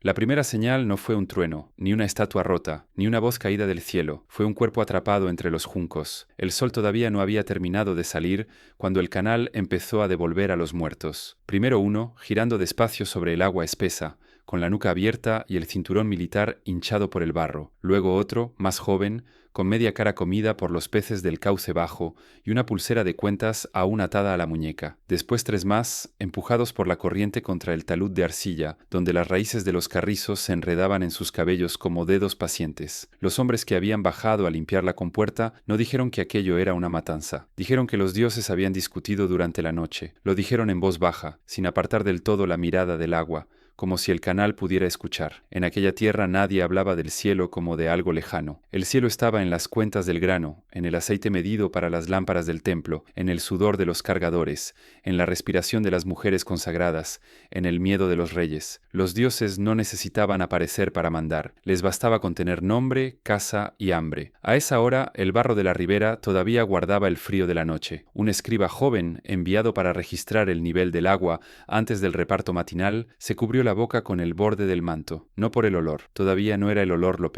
La primera señal no fue un trueno, ni una estatua rota, ni una voz caída del cielo. Fue un cuerpo atrapado entre los juncos. El sol todavía no había terminado de salir cuando el canal empezó a devolver a los muertos. Primero uno, girando despacio sobre el agua espesa, con la nuca abierta y el cinturón militar hinchado por el barro. Luego otro, más joven, con media cara comida por los peces del cauce bajo y una pulsera de cuentas aún atada a la muñeca. Después tres más, empujados por la corriente contra el talud de arcilla, donde las raíces de los carrizos se enredaban en sus cabellos como dedos pacientes. Los hombres que habían bajado a limpiar la compuerta no dijeron que aquello era una matanza. Dijeron que los dioses habían discutido durante la noche. Lo dijeron en voz baja, sin apartar del todo la mirada del agua, como si el canal pudiera escuchar. En aquella tierra nadie hablaba del cielo como de algo lejano. El cielo estaba en las cuentas del grano, en el aceite medido para las lámparas del templo, en el sudor de los cargadores, en la respiración de las mujeres consagradas, en el miedo de los reyes. Los dioses no necesitaban aparecer para mandar. Les bastaba con tener nombre, casa y hambre. A esa hora, el barro de la ribera todavía guardaba el frío de la noche. Un escriba joven, enviado para registrar el nivel del agua antes del reparto matinal, se cubrió la boca con el borde del manto, no por el olor. Todavía no era el olor lo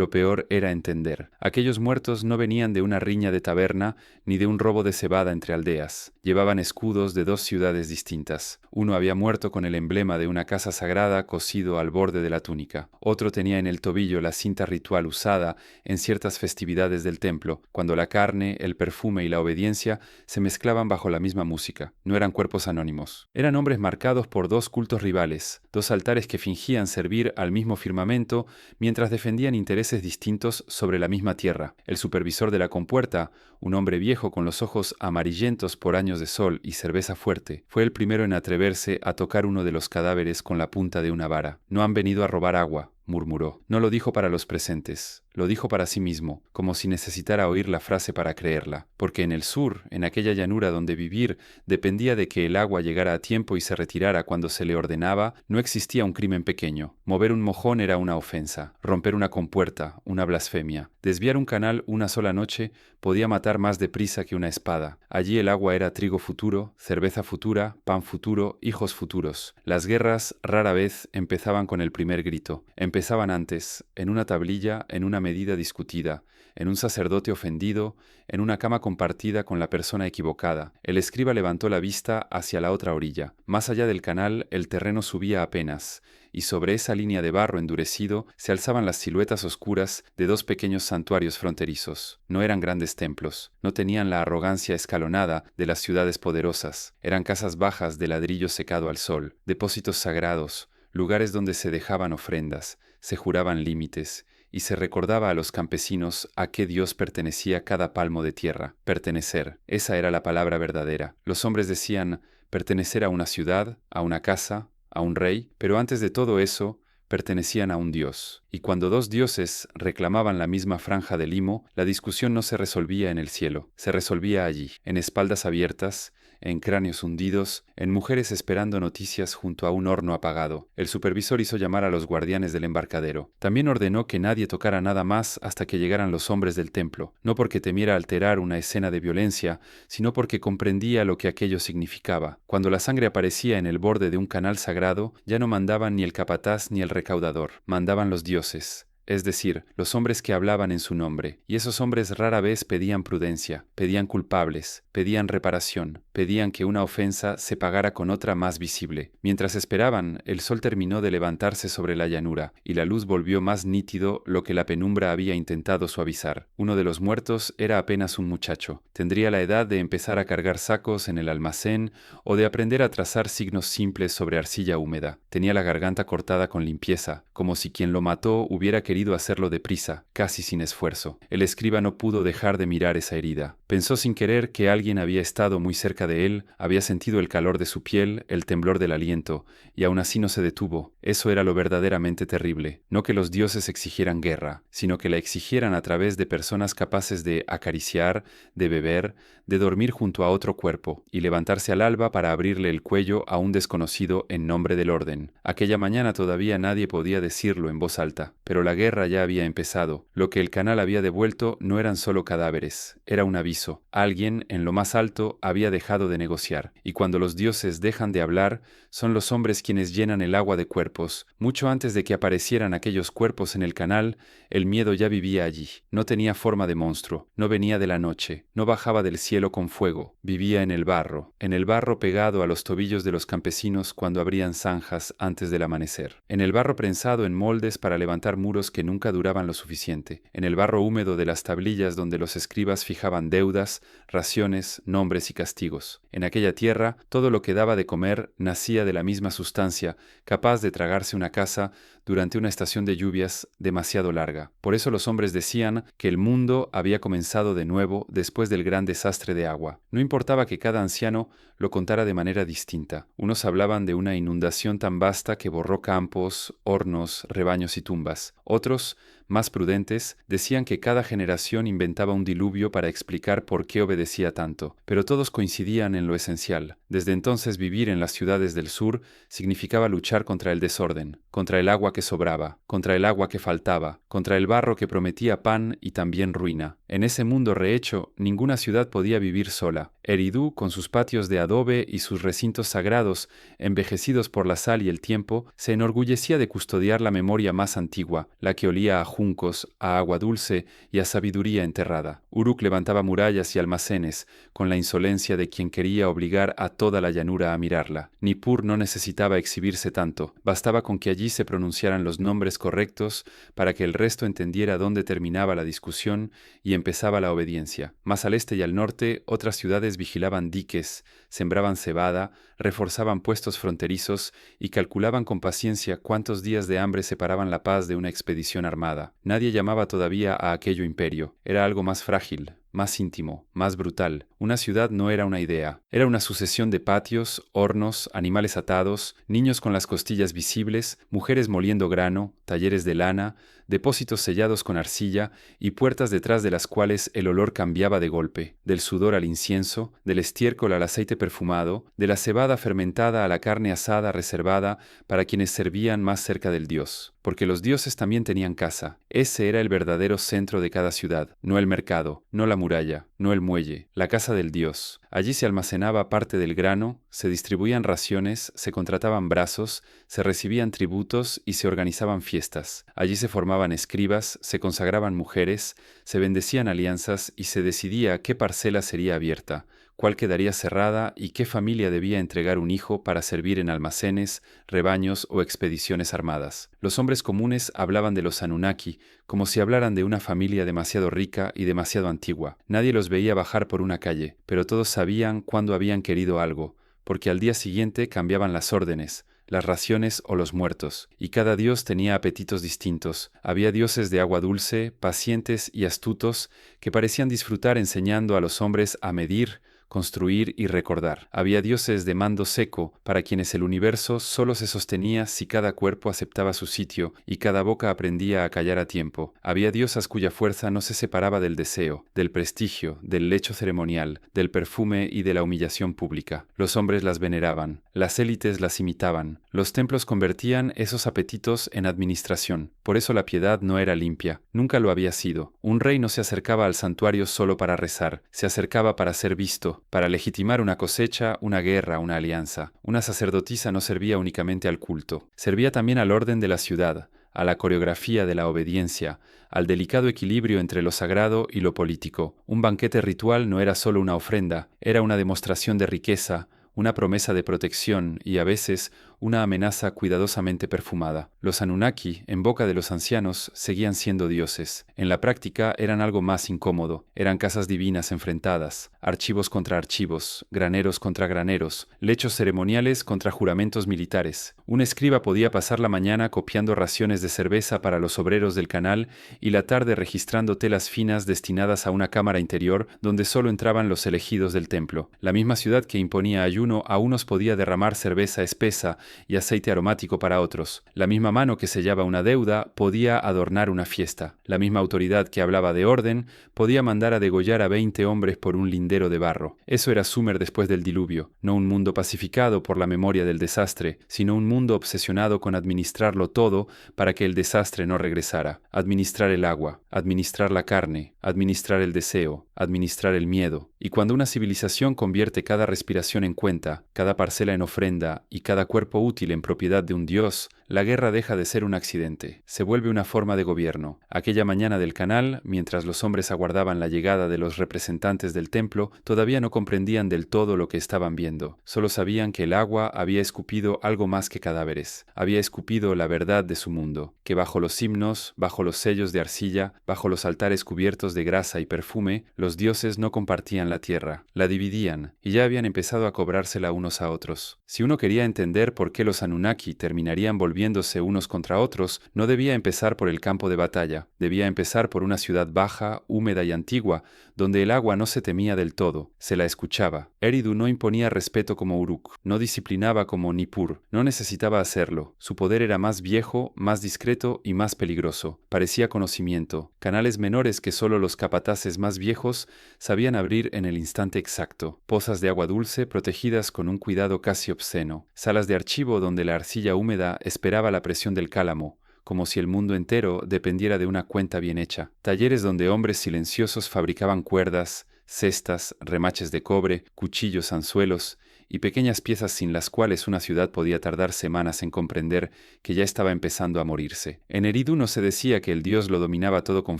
peor era entender. Aquellos muertos no venían de una riña de taberna ni de un robo de cebada entre aldeas. Llevaban escudos de dos ciudades distintas. Uno había muerto con el emblema de una casa sagrada cosido al borde de la túnica. Otro tenía en el tobillo la cinta ritual usada en ciertas festividades del templo, cuando la carne, el perfume y la obediencia se mezclaban bajo la misma música. No eran cuerpos anónimos. Eran hombres marcados por dos cultos rivales, dos altares que fingían servir al mismo firmamento mientras defendían intereses distintos sobre la misma tierra. El supervisor de la compuerta, un hombre viejo con los ojos amarillentos por años de sol y cerveza fuerte, fue el primero en atreverse a tocar uno de los cadáveres con la punta de una vara. «No han venido a robar agua», murmuró. No lo dijo para los presentes, lo dijo para sí mismo, como si necesitara oír la frase para creerla, porque en el sur, en aquella llanura donde vivir dependía de que el agua llegara a tiempo y se retirara cuando se le ordenaba, no existía un crimen pequeño. Mover un mojón era una ofensa, romper una compuerta, una blasfemia. Desviar un canal una sola noche podía matar más deprisa que una espada. Allí el agua era trigo futuro, cerveza futura, pan futuro, hijos futuros. Las guerras rara vez empezaban con el primer grito. Empezaban antes, en una tablilla, en una medida discutida, en un sacerdote ofendido, en una cama compartida con la persona equivocada. El escriba levantó la vista hacia la otra orilla. Más allá del canal, el terreno subía apenas, y sobre esa línea de barro endurecido se alzaban las siluetas oscuras de dos pequeños santuarios fronterizos. No eran grandes templos, no tenían la arrogancia escalonada de las ciudades poderosas. Eran casas bajas de ladrillo secado al sol, depósitos sagrados, lugares donde se dejaban ofrendas, se juraban límites, y se recordaba a los campesinos a qué Dios pertenecía cada palmo de tierra. Pertenecer, esa era la palabra verdadera. Los hombres decían pertenecer a una ciudad, a una casa, a un rey, pero antes de todo eso, pertenecían a un dios. Y cuando dos dioses reclamaban la misma franja de limo, la discusión no se resolvía en el cielo, se resolvía allí, en espaldas abiertas, en cráneos hundidos, en mujeres esperando noticias junto a un horno apagado. El supervisor hizo llamar a los guardianes del embarcadero. También ordenó que nadie tocara nada más hasta que llegaran los hombres del templo, no porque temiera alterar una escena de violencia, sino porque comprendía lo que aquello significaba. Cuando la sangre aparecía en el borde de un canal sagrado, ya no mandaban ni el capataz ni el recaudador, mandaban los dioses. Es decir, los hombres que hablaban en su nombre, y esos hombres rara vez pedían prudencia, pedían culpables, pedían reparación, pedían que una ofensa se pagara con otra más visible. Mientras esperaban, el sol terminó de levantarse sobre la llanura, y la luz volvió más nítido lo que la penumbra había intentado suavizar. Uno de los muertos era apenas un muchacho. Tendría la edad de empezar a cargar sacos en el almacén o de aprender a trazar signos simples sobre arcilla húmeda. Tenía la garganta cortada con limpieza, como si quien lo mató hubiera querido hacerlo deprisa, casi sin esfuerzo. El escriba no pudo dejar de mirar esa herida. Pensó sin querer que alguien había estado muy cerca de él, había sentido el calor de su piel, el temblor del aliento, y aún así no se detuvo. Eso era lo verdaderamente terrible. No que los dioses exigieran guerra, sino que la exigieran a través de personas capaces de acariciar, de beber, de dormir junto a otro cuerpo, y levantarse al alba para abrirle el cuello a un desconocido en nombre del orden. Aquella mañana todavía nadie podía decirlo en voz alta, pero la guerra ya había empezado. Lo que el canal había devuelto no eran solo cadáveres, era un aviso. Alguien, en lo más alto, había dejado de negociar. Y cuando los dioses dejan de hablar, son los hombres quienes llenan el agua de cuerpos. Mucho antes de que aparecieran aquellos cuerpos en el canal, el miedo ya vivía allí. No tenía forma de monstruo, no venía de la noche, no bajaba del cielo con fuego. Vivía en el barro pegado a los tobillos de los campesinos cuando abrían zanjas antes del amanecer. En el barro prensado en moldes para levantar muros que nunca duraban lo suficiente. En el barro húmedo de las tablillas donde los escribas fijaban deudas, raciones, nombres y castigos. En aquella tierra, todo lo que daba de comer nacía de la misma sustancia, capaz de tragarse una casa durante una estación de lluvias demasiado larga. Por eso los hombres decían que el mundo había comenzado de nuevo después del gran desastre de agua. No importaba que cada anciano lo contara de manera distinta. Unos hablaban de una inundación tan vasta que borró campos, hornos, rebaños y tumbas. Otros, más prudentes, decían que cada generación inventaba un diluvio para explicar por qué obedecía tanto, pero todos coincidían en lo esencial. Desde entonces vivir en las ciudades del sur significaba luchar contra el desorden, contra el agua que sobraba, contra el agua que faltaba, contra el barro que prometía pan y también ruina. En ese mundo rehecho, ninguna ciudad podía vivir sola. Eridu, con sus patios de adobe y sus recintos sagrados, envejecidos por la sal y el tiempo, se enorgullecía de custodiar la memoria más antigua, la que olía a juncos, a agua dulce y a sabiduría enterrada. Uruk levantaba murallas y almacenes, con la insolencia de quien quería obligar a toda la llanura a mirarla. Nippur no necesitaba exhibirse tanto, bastaba con que allí se pronunciaran los nombres correctos para que el resto entendiera dónde terminaba la discusión y empezaba la obediencia. Más al este y al norte, otras ciudades vigilaban diques, sembraban cebada, reforzaban puestos fronterizos y calculaban con paciencia cuántos días de hambre separaban la paz de una expedición armada. Nadie llamaba todavía a aquello imperio. Era algo más frágil, más íntimo, más brutal. Una ciudad no era una idea. Era una sucesión de patios, hornos, animales atados, niños con las costillas visibles, mujeres moliendo grano, talleres de lana, depósitos sellados con arcilla y puertas detrás de las cuales el olor cambiaba de golpe, del sudor al incienso, del estiércol al aceite perfumado, de la cebada fermentada a la carne asada reservada para quienes servían más cerca del dios. Porque los dioses también tenían casa. Ese era el verdadero centro de cada ciudad, no el mercado, no la muralla, no el muelle, la casa del dios. Allí se almacenaba parte del grano, se distribuían raciones, se contrataban brazos, se recibían tributos y se organizaban fiestas. Allí se formaban escribas, se consagraban mujeres, se bendecían alianzas y se decidía qué parcela sería abierta, cuál quedaría cerrada y qué familia debía entregar un hijo para servir en almacenes, rebaños o expediciones armadas. Los hombres comunes hablaban de los Anunnaki como si hablaran de una familia demasiado rica y demasiado antigua. Nadie los veía bajar por una calle, pero todos sabían cuándo habían querido algo, porque al día siguiente cambiaban las órdenes, las raciones o los muertos, y cada dios tenía apetitos distintos. Había dioses de agua dulce, pacientes y astutos, que parecían disfrutar enseñando a los hombres a medir, construir y recordar. Había dioses de mando seco, para quienes el universo solo se sostenía si cada cuerpo aceptaba su sitio y cada boca aprendía a callar a tiempo. Había diosas cuya fuerza no se separaba del deseo, del prestigio, del lecho ceremonial, del perfume y de la humillación pública. Los hombres las veneraban, las élites las imitaban, los templos convertían esos apetitos en administración. Por eso la piedad no era limpia, nunca lo había sido. Un rey no se acercaba al santuario solo para rezar, se acercaba para ser visto, para legitimar una cosecha, una guerra, una alianza. Una sacerdotisa no servía únicamente al culto, servía también al orden de la ciudad, a la coreografía de la obediencia, al delicado equilibrio entre lo sagrado y lo político. Un banquete ritual no era solo una ofrenda, era una demostración de riqueza, una promesa de protección y, a veces, una amenaza cuidadosamente perfumada. Los Anunnaki, en boca de los ancianos, seguían siendo dioses. En la práctica eran algo más incómodo. Eran casas divinas enfrentadas, archivos contra archivos, graneros contra graneros, lechos ceremoniales contra juramentos militares. Un escriba podía pasar la mañana copiando raciones de cerveza para los obreros del canal y la tarde registrando telas finas destinadas a una cámara interior donde solo entraban los elegidos del templo. La misma ciudad que imponía ayuno a unos podía derramar cerveza espesa y aceite aromático para otros. La misma mano que sellaba una deuda podía adornar una fiesta. La misma autoridad que hablaba de orden podía mandar a degollar a 20 hombres por un lindero de barro. Eso era Sumer después del diluvio, no un mundo pacificado por la memoria del desastre, sino un mundo obsesionado con administrarlo todo para que el desastre no regresara. Administrar el agua, administrar la carne, administrar el deseo, administrar el miedo. Y cuando una civilización convierte cada respiración en cuenta, cada parcela en ofrenda y cada cuerpo útil en propiedad de un dios, la guerra deja de ser un accidente, se vuelve una forma de gobierno. Aquella mañana del canal, mientras los hombres aguardaban la llegada de los representantes del templo, todavía no comprendían del todo lo que estaban viendo. Solo sabían que el agua había escupido algo más que cadáveres. Había escupido la verdad de su mundo, que bajo los himnos, bajo los sellos de arcilla, bajo los altares cubiertos de grasa y perfume, los dioses no compartían la tierra, la dividían, y ya habían empezado a cobrársela unos a otros. Si uno quería entender por qué los Anunnaki terminarían volviéndose unos contra otros, no debía empezar por el campo de batalla, debía empezar por una ciudad baja, húmeda y antigua, donde el agua no se temía del todo, se la escuchaba. Eridu no imponía respeto como Uruk, no disciplinaba como Nippur, no necesitaba hacerlo. Su poder era más viejo, más discreto y más peligroso. Parecía conocimiento, canales menores que solo los capataces más viejos sabían abrir en el instante exacto, pozas de agua dulce protegidas con un cuidado casi obsceno, salas de archivo donde la arcilla húmeda esperaba la presión del cálamo, como si el mundo entero dependiera de una cuenta bien hecha, talleres donde hombres silenciosos fabricaban cuerdas, cestas, remaches de cobre, cuchillos, anzuelos y pequeñas piezas sin las cuales una ciudad podía tardar semanas en comprender que ya estaba empezando a morirse. En Eridu no se decía que el dios lo dominaba todo con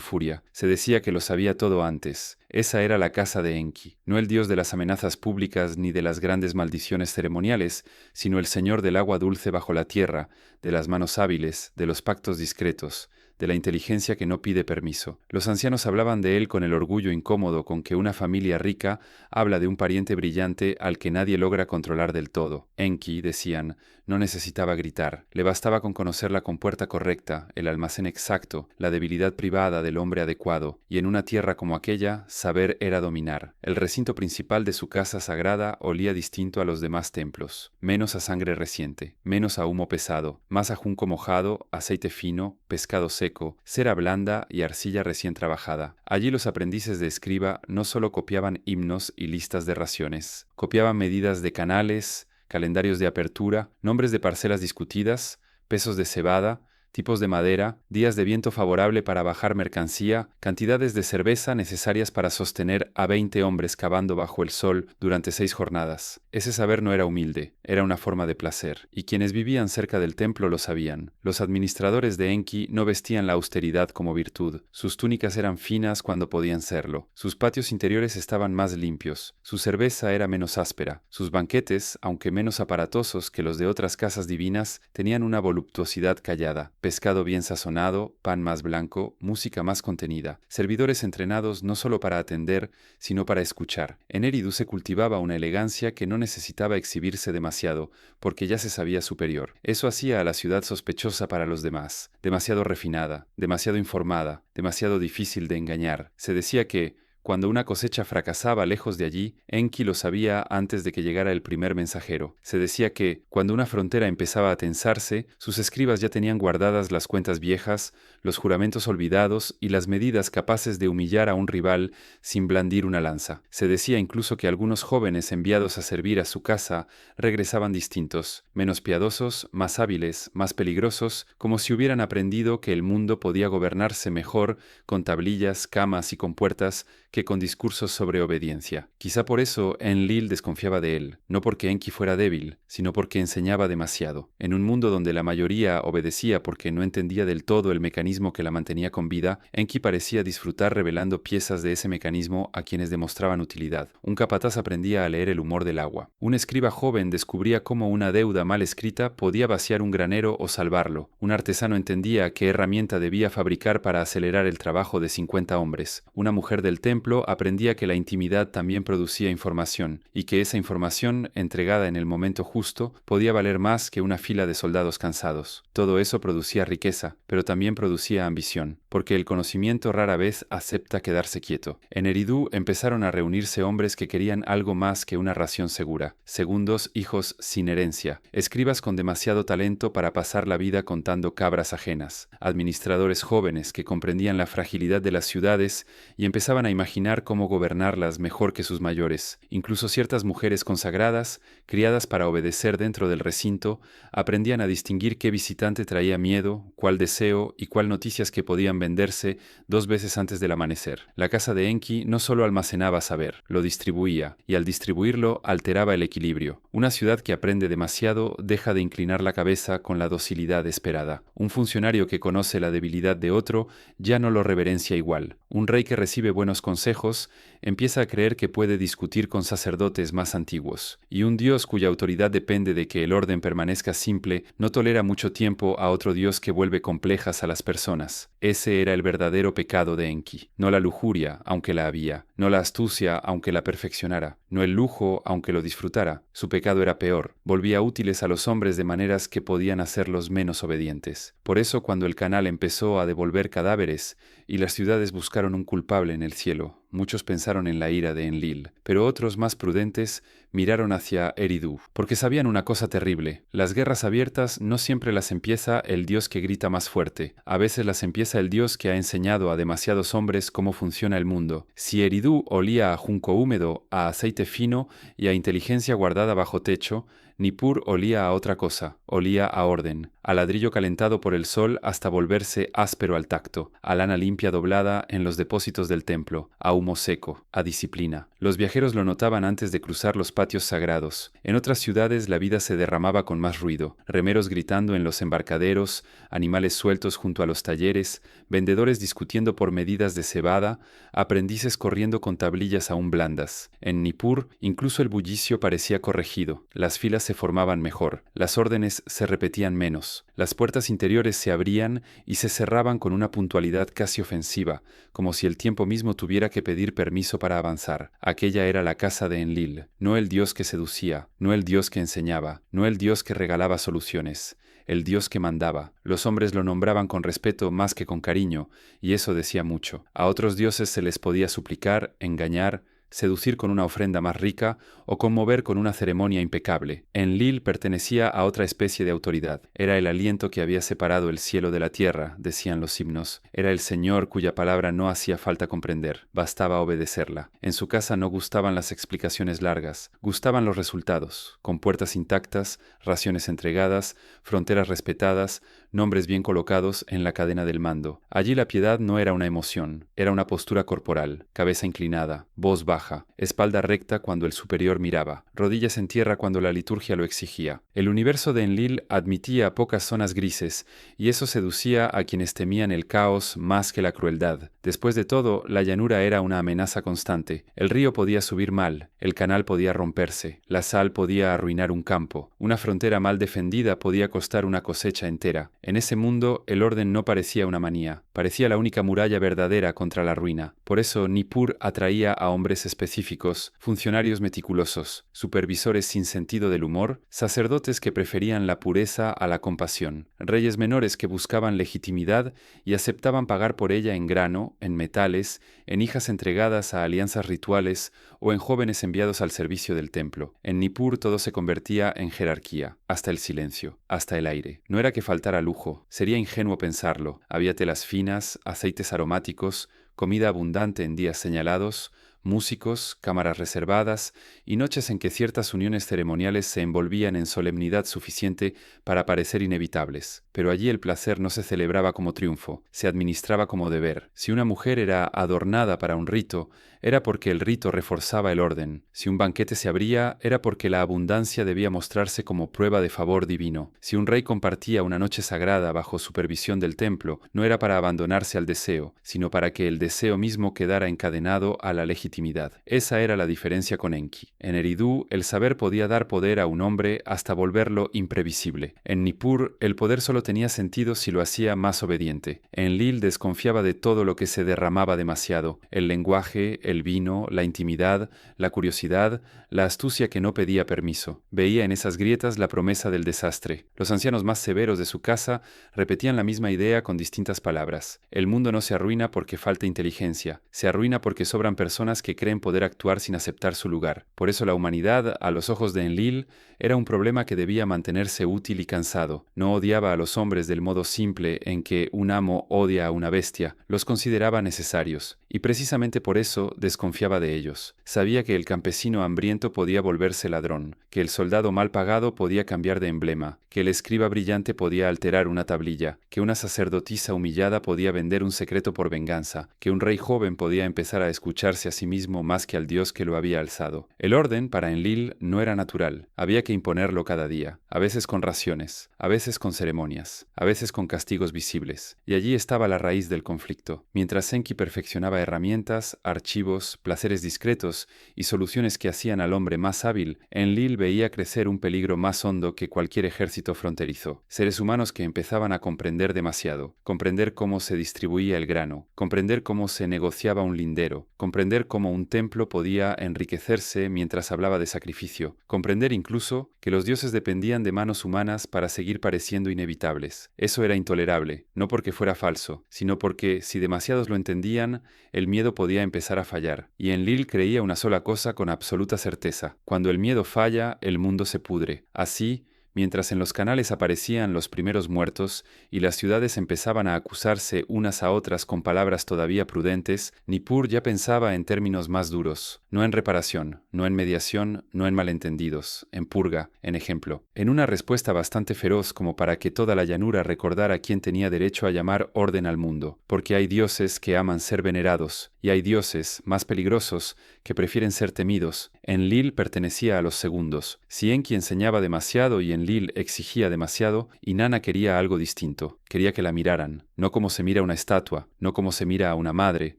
furia, se decía que lo sabía todo antes. Esa era la casa de Enki, no el dios de las amenazas públicas ni de las grandes maldiciones ceremoniales, sino el señor del agua dulce bajo la tierra, de las manos hábiles, de los pactos discretos, de la inteligencia que no pide permiso. Los ancianos hablaban de él con el orgullo incómodo con que una familia rica habla de un pariente brillante al que nadie logra controlar del todo. Enki, decían, no necesitaba gritar, le bastaba con conocer la compuerta correcta, el almacén exacto, la debilidad privada del hombre adecuado, y en una tierra como aquella, saber era dominar. El recinto principal de su casa sagrada olía distinto a los demás templos, menos a sangre reciente, menos a humo pesado, más a junco mojado, aceite fino, pescado seco, cera blanda y arcilla recién trabajada. Allí los aprendices de escriba no solo copiaban himnos y listas de raciones, copiaban medidas de canales, calendarios de apertura, nombres de parcelas discutidas, pesos de cebada, tipos de madera, días de viento favorable para bajar mercancía, cantidades de cerveza necesarias para sostener a 20 hombres cavando bajo el sol durante 6 jornadas. Ese saber no era humilde, era una forma de placer, y quienes vivían cerca del templo lo sabían. Los administradores de Enki no vestían la austeridad como virtud, sus túnicas eran finas cuando podían serlo, sus patios interiores estaban más limpios, su cerveza era menos áspera, sus banquetes, aunque menos aparatosos que los de otras casas divinas, tenían una voluptuosidad callada. Pescado bien sazonado, pan más blanco, música más contenida, servidores entrenados no solo para atender, sino para escuchar. En Eridu se cultivaba una elegancia que no necesitaba exhibirse demasiado, porque ya se sabía superior. Eso hacía a la ciudad sospechosa para los demás, demasiado refinada, demasiado informada, demasiado difícil de engañar. Se decía que, cuando una cosecha fracasaba lejos de allí, Enki lo sabía antes de que llegara el primer mensajero. Se decía que, cuando una frontera empezaba a tensarse, sus escribas ya tenían guardadas las cuentas viejas, los juramentos olvidados y las medidas capaces de humillar a un rival sin blandir una lanza. Se decía incluso que algunos jóvenes enviados a servir a su casa regresaban distintos, menos piadosos, más hábiles, más peligrosos, como si hubieran aprendido que el mundo podía gobernarse mejor con tablillas, camas y compuertas que con discursos sobre obediencia. Quizá por eso Enlil desconfiaba de él, no porque Enki fuera débil, sino porque enseñaba demasiado. En un mundo donde la mayoría obedecía porque no entendía del todo el mecanismo que la mantenía con vida, Enki parecía disfrutar revelando piezas de ese mecanismo a quienes demostraban utilidad. Un capataz aprendía a leer el humor del agua. Un escriba joven descubría cómo una deuda mal escrita podía vaciar un granero o salvarlo. Un artesano entendía qué herramienta debía fabricar para acelerar el trabajo de 50 hombres. Una mujer del templo templo aprendía que la intimidad también producía información, y que esa información, entregada en el momento justo, podía valer más que una fila de soldados cansados. Todo eso producía riqueza, pero también producía ambición, porque el conocimiento rara vez acepta quedarse quieto. En Eridú empezaron a reunirse hombres que querían algo más que una ración segura, segundos hijos sin herencia, escribas con demasiado talento para pasar la vida contando cabras ajenas, administradores jóvenes que comprendían la fragilidad de las ciudades y empezaban a imaginar cómo gobernarlas mejor que sus mayores. Incluso ciertas mujeres consagradas, criadas para obedecer dentro del recinto, aprendían a distinguir qué visitante traía miedo, cuál deseo y cuál noticias que podían venderse 2 veces antes del amanecer. La casa de Enki no solo almacenaba saber, lo distribuía, y al distribuirlo alteraba el equilibrio. Una ciudad que aprende demasiado deja de inclinar la cabeza con la docilidad esperada. Un funcionario que conoce la debilidad de otro ya no lo reverencia igual. Un rey que recibe buenos consejos empieza a creer que puede discutir con sacerdotes más antiguos. Y un dios cuya autoridad depende de que el orden permanezca simple no tolera mucho tiempo a otro dios que vuelve complejas a las personas. Ese era el verdadero pecado de Enki. No la lujuria, aunque la había. No la astucia, aunque la perfeccionara. No el lujo, aunque lo disfrutara. Su pecado era peor. Volvía útiles a los hombres de maneras que podían hacerlos menos obedientes. Por eso, cuando el canal empezó a devolver cadáveres y las ciudades buscaron un culpable en el cielo, muchos pensaron en la ira de Enlil, pero otros más prudentes miraron hacia Eridú, porque sabían una cosa terrible: las guerras abiertas no siempre las empieza el dios que grita más fuerte, a veces las empieza el dios que ha enseñado a demasiados hombres cómo funciona el mundo. Si Eridú olía a junco húmedo, a aceite fino y a inteligencia guardada bajo techo, Nippur olía a otra cosa, olía a orden, a ladrillo calentado por el sol hasta volverse áspero al tacto, a lana limpia doblada en los depósitos del templo, a humo seco, a disciplina. Los viajeros lo notaban antes de cruzar los patios sagrados. En otras ciudades la vida se derramaba con más ruido, remeros gritando en los embarcaderos, animales sueltos junto a los talleres, vendedores discutiendo por medidas de cebada, aprendices corriendo con tablillas aún blandas. En Nippur incluso el bullicio parecía corregido, las filas se formaban mejor, las órdenes se repetían menos, las puertas interiores se abrían y se cerraban con una puntualidad casi ofensiva, como si el tiempo mismo tuviera que pedir permiso para avanzar. Aquella era la casa de Enlil, no el dios que seducía, no el dios que enseñaba, no el dios que regalaba soluciones, el dios que mandaba. Los hombres lo nombraban con respeto más que con cariño, y eso decía mucho. A otros dioses se les podía suplicar, engañar, seducir con una ofrenda más rica o conmover con una ceremonia impecable. Enlil pertenecía a otra especie de autoridad. Era el aliento que había separado el cielo de la tierra, decían los himnos. Era el Señor cuya palabra no hacía falta comprender, bastaba obedecerla. En su casa no gustaban las explicaciones largas, gustaban los resultados, con puertas intactas, raciones entregadas, fronteras respetadas, nombres bien colocados en la cadena del mando. Allí la piedad no era una emoción, era una postura corporal, cabeza inclinada, voz baja, espalda recta cuando el superior miraba, rodillas en tierra cuando la liturgia lo exigía. El universo de Enlil admitía pocas zonas grises, y eso seducía a quienes temían el caos más que la crueldad. Después de todo, la llanura era una amenaza constante. El río podía subir mal, el canal podía romperse, la sal podía arruinar un campo, una frontera mal defendida podía costar una cosecha entera. En ese mundo, el orden no parecía una manía, parecía la única muralla verdadera contra la ruina. Por eso Nippur atraía a hombres específicos, funcionarios meticulosos, supervisores sin sentido del humor, sacerdotes que preferían la pureza a la compasión, reyes menores que buscaban legitimidad y aceptaban pagar por ella en grano, en metales, en hijas entregadas a alianzas rituales o en jóvenes enviados al servicio del templo. En Nippur todo se convertía en jerarquía, hasta el silencio, hasta el aire. No era que faltara lujo, sería ingenuo pensarlo. Había telas finas, aceites aromáticos, comida abundante en días señalados, músicos, cámaras reservadas y noches en que ciertas uniones ceremoniales se envolvían en solemnidad suficiente para parecer inevitables. Pero allí el placer no se celebraba como triunfo, se administraba como deber. Si una mujer era adornada para un rito, era porque el rito reforzaba el orden. Si un banquete se abría, era porque la abundancia debía mostrarse como prueba de favor divino. Si un rey compartía una noche sagrada bajo supervisión del templo, no era para abandonarse al deseo, sino para que el deseo mismo quedara encadenado a la legitimidad. Esa era la diferencia con Enki. En Eridú, el saber podía dar poder a un hombre hasta volverlo imprevisible. En Nippur, el poder solo tenía sentido si lo hacía más obediente. Enlil desconfiaba de todo lo que se derramaba demasiado: el lenguaje, el vino, la intimidad, la curiosidad, la astucia que no pedía permiso. Veía en esas grietas la promesa del desastre. Los ancianos más severos de su casa repetían la misma idea con distintas palabras. El mundo no se arruina porque falta inteligencia, se arruina porque sobran personas que creen poder actuar sin aceptar su lugar. Por eso la humanidad, a los ojos de Enlil, era un problema que debía mantenerse útil y cansado. No odiaba a los hombres del modo simple en que un amo odia a una bestia, los consideraba necesarios, y precisamente por eso desconfiaba de ellos. Sabía que el campesino hambriento podía volverse ladrón, que el soldado mal pagado podía cambiar de emblema, que el escriba brillante podía alterar una tablilla, que una sacerdotisa humillada podía vender un secreto por venganza, que un rey joven podía empezar a escucharse a sí mismo más que al Dios que lo había alzado. El orden, para Enlil, no era natural, había que imponerlo cada día, a veces con raciones, a veces con ceremonias, a veces con castigos visibles, y allí estaba la raíz del conflicto. Mientras Enki perfeccionaba herramientas, archivos, placeres discretos y soluciones que hacían al hombre más hábil, Enlil veía crecer un peligro más hondo que cualquier ejército fronterizo. Seres humanos que empezaban a comprender demasiado, comprender cómo se distribuía el grano, comprender cómo se negociaba un lindero, comprender cómo un templo podía enriquecerse mientras hablaba de sacrificio, comprender incluso que los dioses dependían de manos humanas para seguir pareciendo inevitables. Eso era intolerable, no porque fuera falso, sino porque, si demasiados lo entendían, el miedo podía empezar a fallar. Y Enlil creía una sola cosa con absoluta certeza: cuando el miedo falla, el mundo se pudre. Así, mientras en los canales aparecían los primeros muertos y las ciudades empezaban a acusarse unas a otras con palabras todavía prudentes, Nippur ya pensaba en términos más duros, no en reparación, no en mediación, no en malentendidos, en purga, en ejemplo. En una respuesta bastante feroz como para que toda la llanura recordara quién tenía derecho a llamar orden al mundo, porque hay dioses que aman ser venerados, y hay dioses, más peligrosos, que prefieren ser temidos. Enlil pertenecía a los segundos. Si Enki enseñaba demasiado y Enlil exigía demasiado, Inanna quería algo distinto. Quería que la miraran, no como se mira a una estatua, no como se mira a una madre,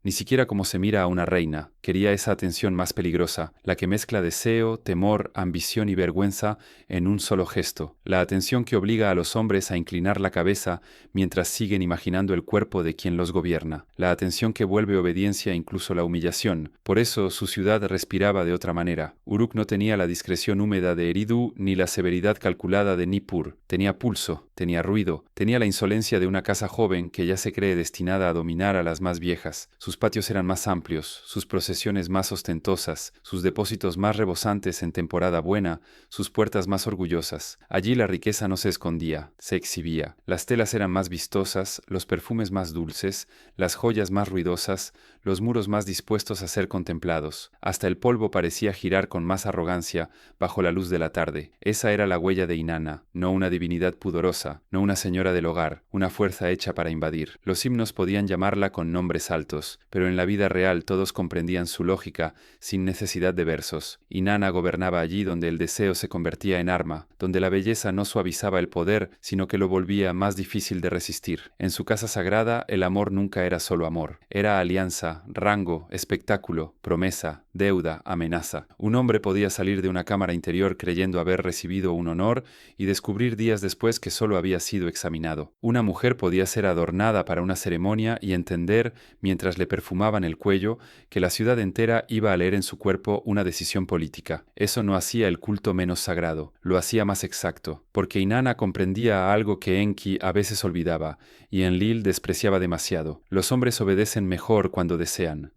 ni siquiera como se mira a una reina. Quería esa atención más peligrosa, la que mezcla deseo, temor, ambición y vergüenza en un solo gesto. La atención que obliga a los hombres a inclinar la cabeza mientras siguen imaginando el cuerpo de quien los gobierna. La atención que vuelve obediencia incluso la humillación. Por eso su ciudad respiraba de otra manera. Uruk no tenía la discreción húmeda de Eridu ni la severidad calculada de Nippur. Tenía pulso, tenía ruido, tenía la insolencia de una casa joven que ya se cree destinada a dominar a las más viejas. Sus patios eran más amplios, sus procesiones más ostentosas, sus depósitos más rebosantes en temporada buena, sus puertas más orgullosas. Allí la riqueza no se escondía, se exhibía. Las telas eran más vistosas, los perfumes más dulces, las joyas más ruidosas, los muros más dispuestos a ser contemplados. Hasta el polvo parecía girar con más arrogancia bajo la luz de la tarde. Esa era la huella de Inanna, no una divinidad pudorosa, no una señora del hogar, una fuerza hecha para invadir. Los himnos podían llamarla con nombres altos, pero en la vida real todos comprendían su lógica sin necesidad de versos. Inanna gobernaba allí donde el deseo se convertía en arma, donde la belleza no suavizaba el poder, sino que lo volvía más difícil de resistir. En su casa sagrada, el amor nunca era solo amor. Era alianza, rango, espectáculo, promesa, deuda, amenaza. Un hombre podía salir de una cámara interior creyendo haber recibido un honor y descubrir días después que solo había sido examinado. Una mujer podía ser adornada para una ceremonia y entender, mientras le perfumaban el cuello, que la ciudad entera iba a leer en su cuerpo una decisión política. Eso no hacía el culto menos sagrado, lo hacía más exacto, porque Inanna comprendía algo que Enki a veces olvidaba, y Enlil despreciaba demasiado. Los hombres obedecen mejor cuando desean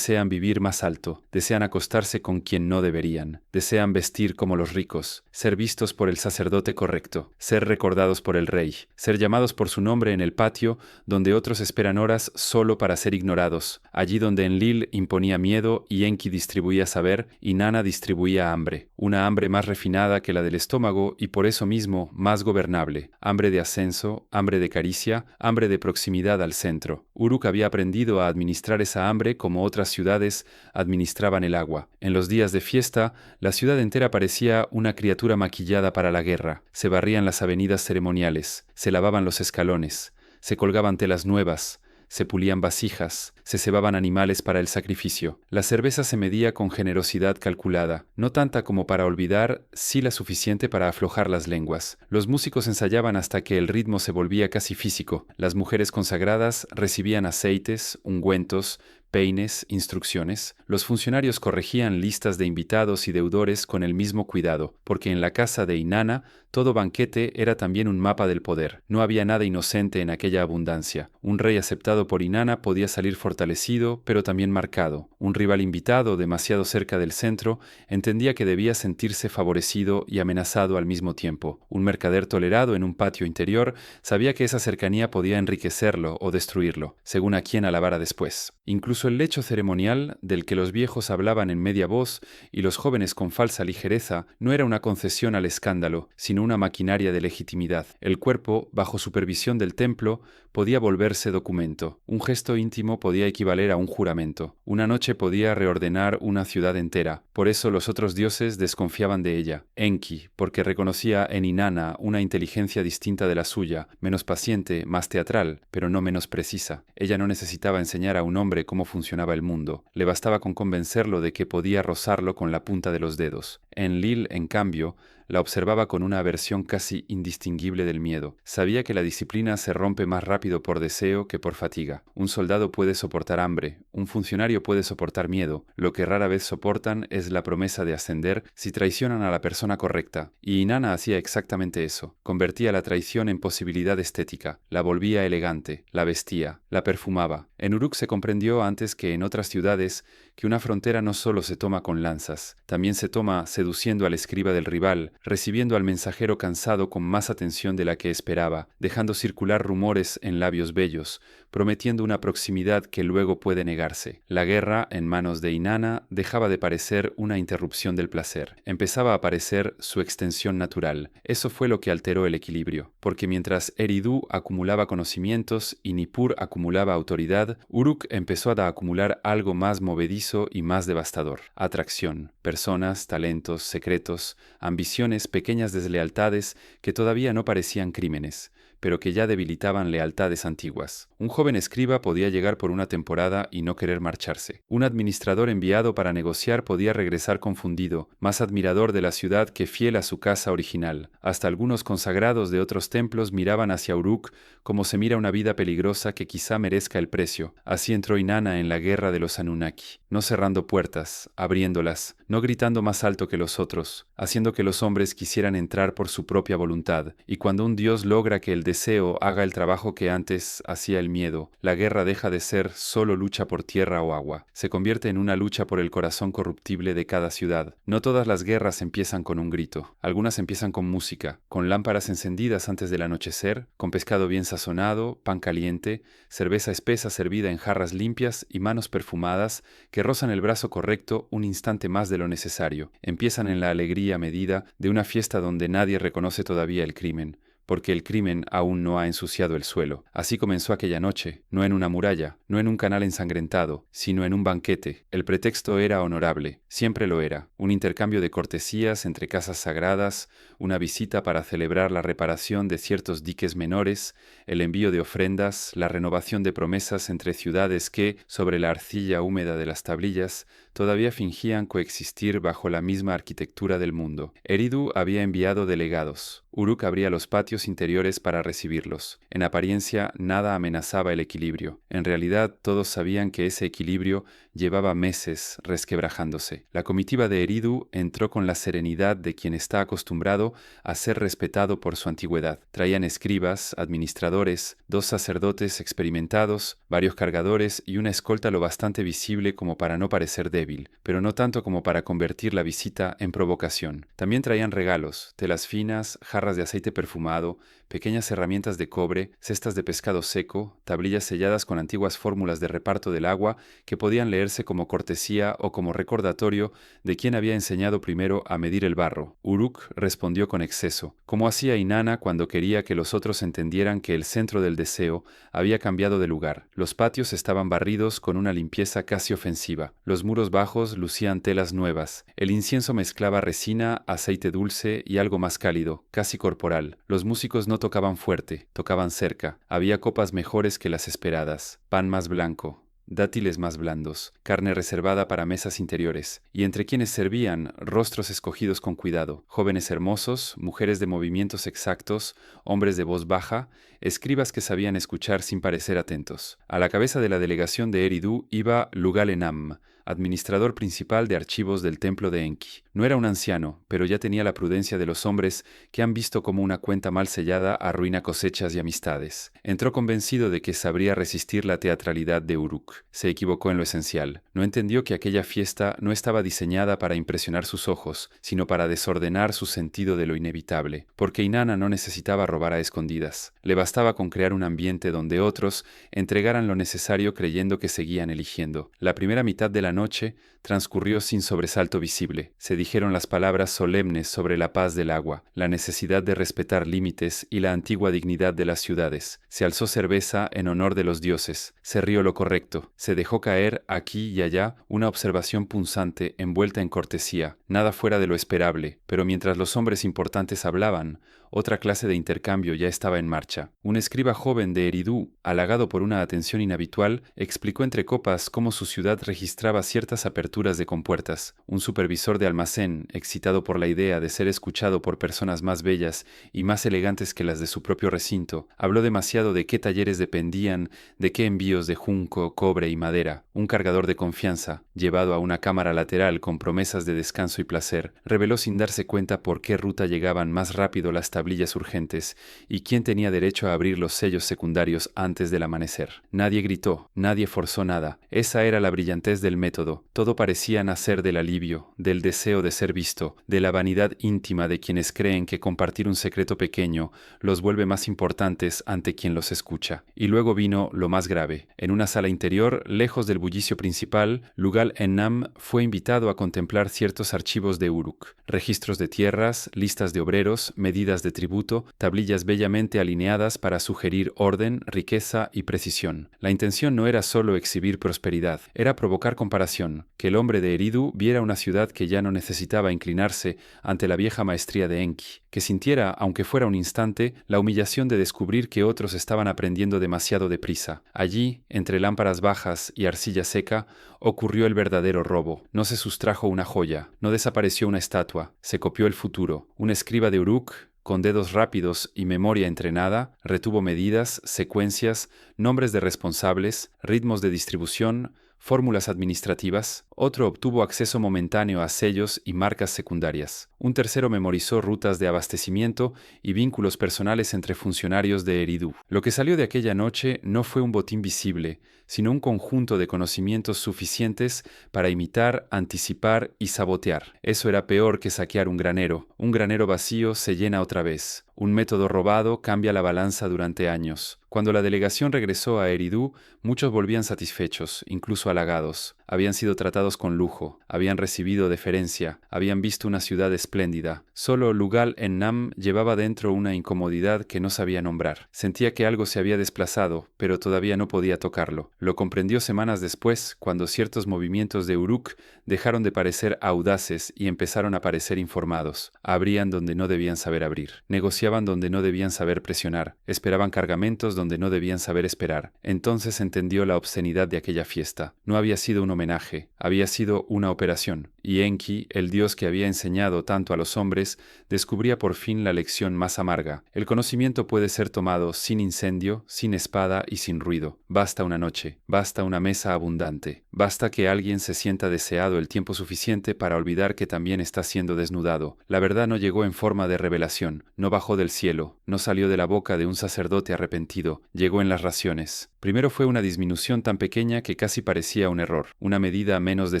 vivir más alto, desean acostarse con quien no deberían, desean vestir como los ricos, ser vistos por el sacerdote correcto, ser recordados por el rey, ser llamados por su nombre en el patio donde otros esperan horas solo para ser ignorados, allí donde Enlil imponía miedo y Enki distribuía saber, Inanna distribuía hambre, una hambre más refinada que la del estómago y por eso mismo más gobernable, hambre de ascenso, hambre de caricia, hambre de proximidad al centro. Uruk había aprendido a administrar esa hambre como otras ciudades administraban el agua. En los días de fiesta, la ciudad entera parecía una criatura maquillada para la guerra. Se barrían las avenidas ceremoniales, se lavaban los escalones, se colgaban telas nuevas, se pulían vasijas, se cebaban animales para el sacrificio. La cerveza se medía con generosidad calculada, no tanta como para olvidar, sí la suficiente para aflojar las lenguas. Los músicos ensayaban hasta que el ritmo se volvía casi físico. Las mujeres consagradas recibían aceites, ungüentos, peines, instrucciones. Los funcionarios corregían listas de invitados y deudores con el mismo cuidado, porque en la casa de Inanna todo banquete era también un mapa del poder. No había nada inocente en aquella abundancia. Un rey aceptado por Inanna podía salir fortalecido, pero también marcado. Un rival invitado, demasiado cerca del centro, entendía que debía sentirse favorecido y amenazado al mismo tiempo. Un mercader tolerado en un patio interior sabía que esa cercanía podía enriquecerlo o destruirlo, según a quién alabara después. Incluso el lecho ceremonial, del que los viejos hablaban en media voz y los jóvenes con falsa ligereza, no era una concesión al escándalo, sino una maquinaria de legitimidad. El cuerpo, bajo supervisión del templo, podía volverse documento. Un gesto íntimo podía equivaler a un juramento. Una noche podía reordenar una ciudad entera. Por eso los otros dioses desconfiaban de ella. Enki, porque reconocía en Inanna una inteligencia distinta de la suya, menos paciente, más teatral, pero no menos precisa. Ella no necesitaba enseñar a un hombre cómo funcionaba el mundo. Le bastaba con convencerlo de que podía rozarlo con la punta de los dedos. Enlil, en cambio, la observaba con una aversión casi indistinguible del miedo. Sabía que la disciplina se rompe más rápido por deseo que por fatiga. Un soldado puede soportar hambre, un funcionario puede soportar miedo. Lo que rara vez soportan es la promesa de ascender si traicionan a la persona correcta. Y Inanna hacía exactamente eso. Convertía la traición en posibilidad estética, la volvía elegante, la vestía, la perfumaba. En Uruk se comprendió antes que en otras ciudades que una frontera no solo se toma con lanzas, también se toma seduciendo al escriba del rival, recibiendo al mensajero cansado con más atención de la que esperaba, dejando circular rumores en labios bellos, prometiendo una proximidad que luego puede negarse. La guerra, en manos de Inanna, dejaba de parecer una interrupción del placer. Empezaba a parecer su extensión natural. Eso fue lo que alteró el equilibrio, porque mientras Eridu acumulaba conocimientos y Nippur acumulaba autoridad, Uruk empezó a acumular algo más movedizo y más devastador. Atracción, personas, talentos, secretos, ambiciones, pequeñas deslealtades que todavía no parecían crímenes, pero que ya debilitaban lealtades antiguas. Un joven escriba podía llegar por una temporada y no querer marcharse. Un administrador enviado para negociar podía regresar confundido, más admirador de la ciudad que fiel a su casa original. Hasta algunos consagrados de otros templos miraban hacia Uruk como se mira una vida peligrosa que quizá merezca el precio. Así entró Inanna en la guerra de los Anunnaki, no cerrando puertas, abriéndolas, no gritando más alto que los otros, haciendo que los hombres quisieran entrar por su propia voluntad. Y cuando un dios logra que el deseo haga el trabajo que antes hacía el miedo, la guerra deja de ser solo lucha por tierra o agua. Se convierte en una lucha por el corazón corruptible de cada ciudad. No todas las guerras empiezan con un grito. Algunas empiezan con música, con lámparas encendidas antes del anochecer, con pescado bien sazonado, pan caliente, cerveza espesa servida en jarras limpias y manos perfumadas que rozan el brazo correcto un instante más de lo necesario. Empiezan en la alegría medida de una fiesta donde nadie reconoce todavía el crimen, porque el crimen aún no ha ensuciado el suelo. Así comenzó aquella noche, no en una muralla, no en un canal ensangrentado, sino en un banquete. El pretexto era honorable, siempre lo era, un intercambio de cortesías entre casas sagradas, una visita para celebrar la reparación de ciertos diques menores, el envío de ofrendas, la renovación de promesas entre ciudades que, sobre la arcilla húmeda de las tablillas, todavía fingían coexistir bajo la misma arquitectura del mundo. Eridu había enviado delegados. Uruk abría los patios interiores para recibirlos. En apariencia, nada amenazaba el equilibrio. En realidad, todos sabían que ese equilibrio llevaba meses resquebrajándose. La comitiva de Eridu entró con la serenidad de quien está acostumbrado a ser respetado por su antigüedad. Traían escribas, administradores, 2 sacerdotes experimentados, varios cargadores y una escolta lo bastante visible como para no parecer débil, pero no tanto como para convertir la visita en provocación. También traían regalos, telas finas, jarras de aceite perfumado, pequeñas herramientas de cobre, cestas de pescado seco, tablillas selladas con antiguas fórmulas de reparto del agua que podían leerse como cortesía o como recordatorio de quien había enseñado primero a medir el barro. Uruk respondió con exceso, como hacía Inanna cuando quería que los otros entendieran que el centro del deseo había cambiado de lugar. Los patios estaban barridos con una limpieza casi ofensiva. Los muros bajos lucían telas nuevas. El incienso mezclaba resina, aceite dulce y algo más cálido, casi corporal. Los músicos no no tocaban fuerte, tocaban cerca. Había copas mejores que las esperadas, pan más blanco, dátiles más blandos, carne reservada para mesas interiores, y entre quienes servían, rostros escogidos con cuidado, jóvenes hermosos, mujeres de movimientos exactos, hombres de voz baja, escribas que sabían escuchar sin parecer atentos. A la cabeza de la delegación de Eridu iba Lugal Enam, administrador principal de archivos del templo de Enki. No era un anciano, pero ya tenía la prudencia de los hombres que han visto cómo una cuenta mal sellada arruina cosechas y amistades. Entró convencido de que sabría resistir la teatralidad de Uruk. Se equivocó en lo esencial. No entendió que aquella fiesta no estaba diseñada para impresionar sus ojos, sino para desordenar su sentido de lo inevitable, porque Inanna no necesitaba robar a escondidas. Le bastaba con crear un ambiente donde otros entregaran lo necesario creyendo que seguían eligiendo. La primera mitad de la noche transcurrió sin sobresalto visible. Se dijeron las palabras solemnes sobre la paz del agua, la necesidad de respetar límites y la antigua dignidad de las ciudades. Se alzó cerveza en honor de los dioses. Se rió lo correcto. Se dejó caer aquí y allá una observación punzante envuelta en cortesía, nada fuera de lo esperable, pero mientras los hombres importantes hablaban, otra clase de intercambio ya estaba en marcha. Un escriba joven de Eridu, halagado por una atención inhabitual, explicó entre copas cómo su ciudad registraba ciertas aperturas de compuertas. Un supervisor de almacén, excitado por la idea de ser escuchado por personas más bellas y más elegantes que las de su propio recinto, habló demasiado de qué talleres dependían, de qué envíos de junco, cobre y madera. Un cargador de confianza, llevado a una cámara lateral con promesas de descanso y placer, reveló sin darse cuenta por qué ruta llegaban más rápido las tablillas urgentes y quién tenía derecho a abrir los sellos secundarios antes del amanecer. Nadie gritó, nadie forzó nada. Esa era la brillantez del método. Todo parecía nacer del alivio, del deseo de ser visto, de la vanidad íntima de quienes creen que compartir un secreto pequeño los vuelve más importantes ante quien los escucha. Y luego vino lo más grave. En una sala interior, lejos del bullicio principal, Lugal Enam fue invitado a contemplar ciertos archivos de Uruk, registros de tierras, listas de obreros, medidas de tributo, tablillas bellamente alineadas para sugerir orden, riqueza y precisión. La intención no era solo exhibir prosperidad, era provocar comparación, que el hombre de Eridu viera una ciudad que ya no necesitaba inclinarse ante la vieja maestría de Enki, que sintiera, aunque fuera un instante, la humillación de descubrir que otros estaban aprendiendo demasiado deprisa. Allí, entre lámparas bajas y arcilla seca, ocurrió el verdadero robo. No se sustrajo una joya, no desapareció una estatua, se copió el futuro. Un escriba de Uruk, con dedos rápidos y memoria entrenada, retuvo medidas, secuencias, nombres de responsables, ritmos de distribución, fórmulas administrativas. Otro obtuvo acceso momentáneo a sellos y marcas secundarias. Un tercero memorizó rutas de abastecimiento y vínculos personales entre funcionarios de Eridu. Lo que salió de aquella noche no fue un botín visible, sino un conjunto de conocimientos suficientes para imitar, anticipar y sabotear. Eso era peor que saquear un granero. Un granero vacío se llena otra vez. Un método robado cambia la balanza durante años. Cuando la delegación regresó a Eridu, muchos volvían satisfechos, incluso halagados. Habían sido tratados con lujo, habían recibido deferencia, habían visto una ciudad espléndida. Solo Lugal Enam llevaba dentro una incomodidad que no sabía nombrar. Sentía que algo se había desplazado, pero todavía no podía tocarlo. Lo comprendió semanas después, cuando ciertos movimientos de Uruk dejaron de parecer audaces y empezaron a parecer informados. Abrían donde no debían saber abrir. Negociaban donde no debían saber presionar. Esperaban cargamentos donde no debían saber esperar. Entonces entendió la obscenidad de aquella fiesta. No había sido un homenaje, había sido una operación. Y Enki, el dios que había enseñado tanto a los hombres, descubría por fin la lección más amarga. El conocimiento puede ser tomado sin incendio, sin espada y sin ruido. Basta una noche, basta una mesa abundante, basta que alguien se sienta deseado el tiempo suficiente para olvidar que también está siendo desnudado. La verdad no llegó en forma de revelación, no bajó del cielo, no salió de la boca de un sacerdote arrepentido, llegó en las raciones. Primero fue una disminución tan pequeña que casi parecía un error, una medida menos de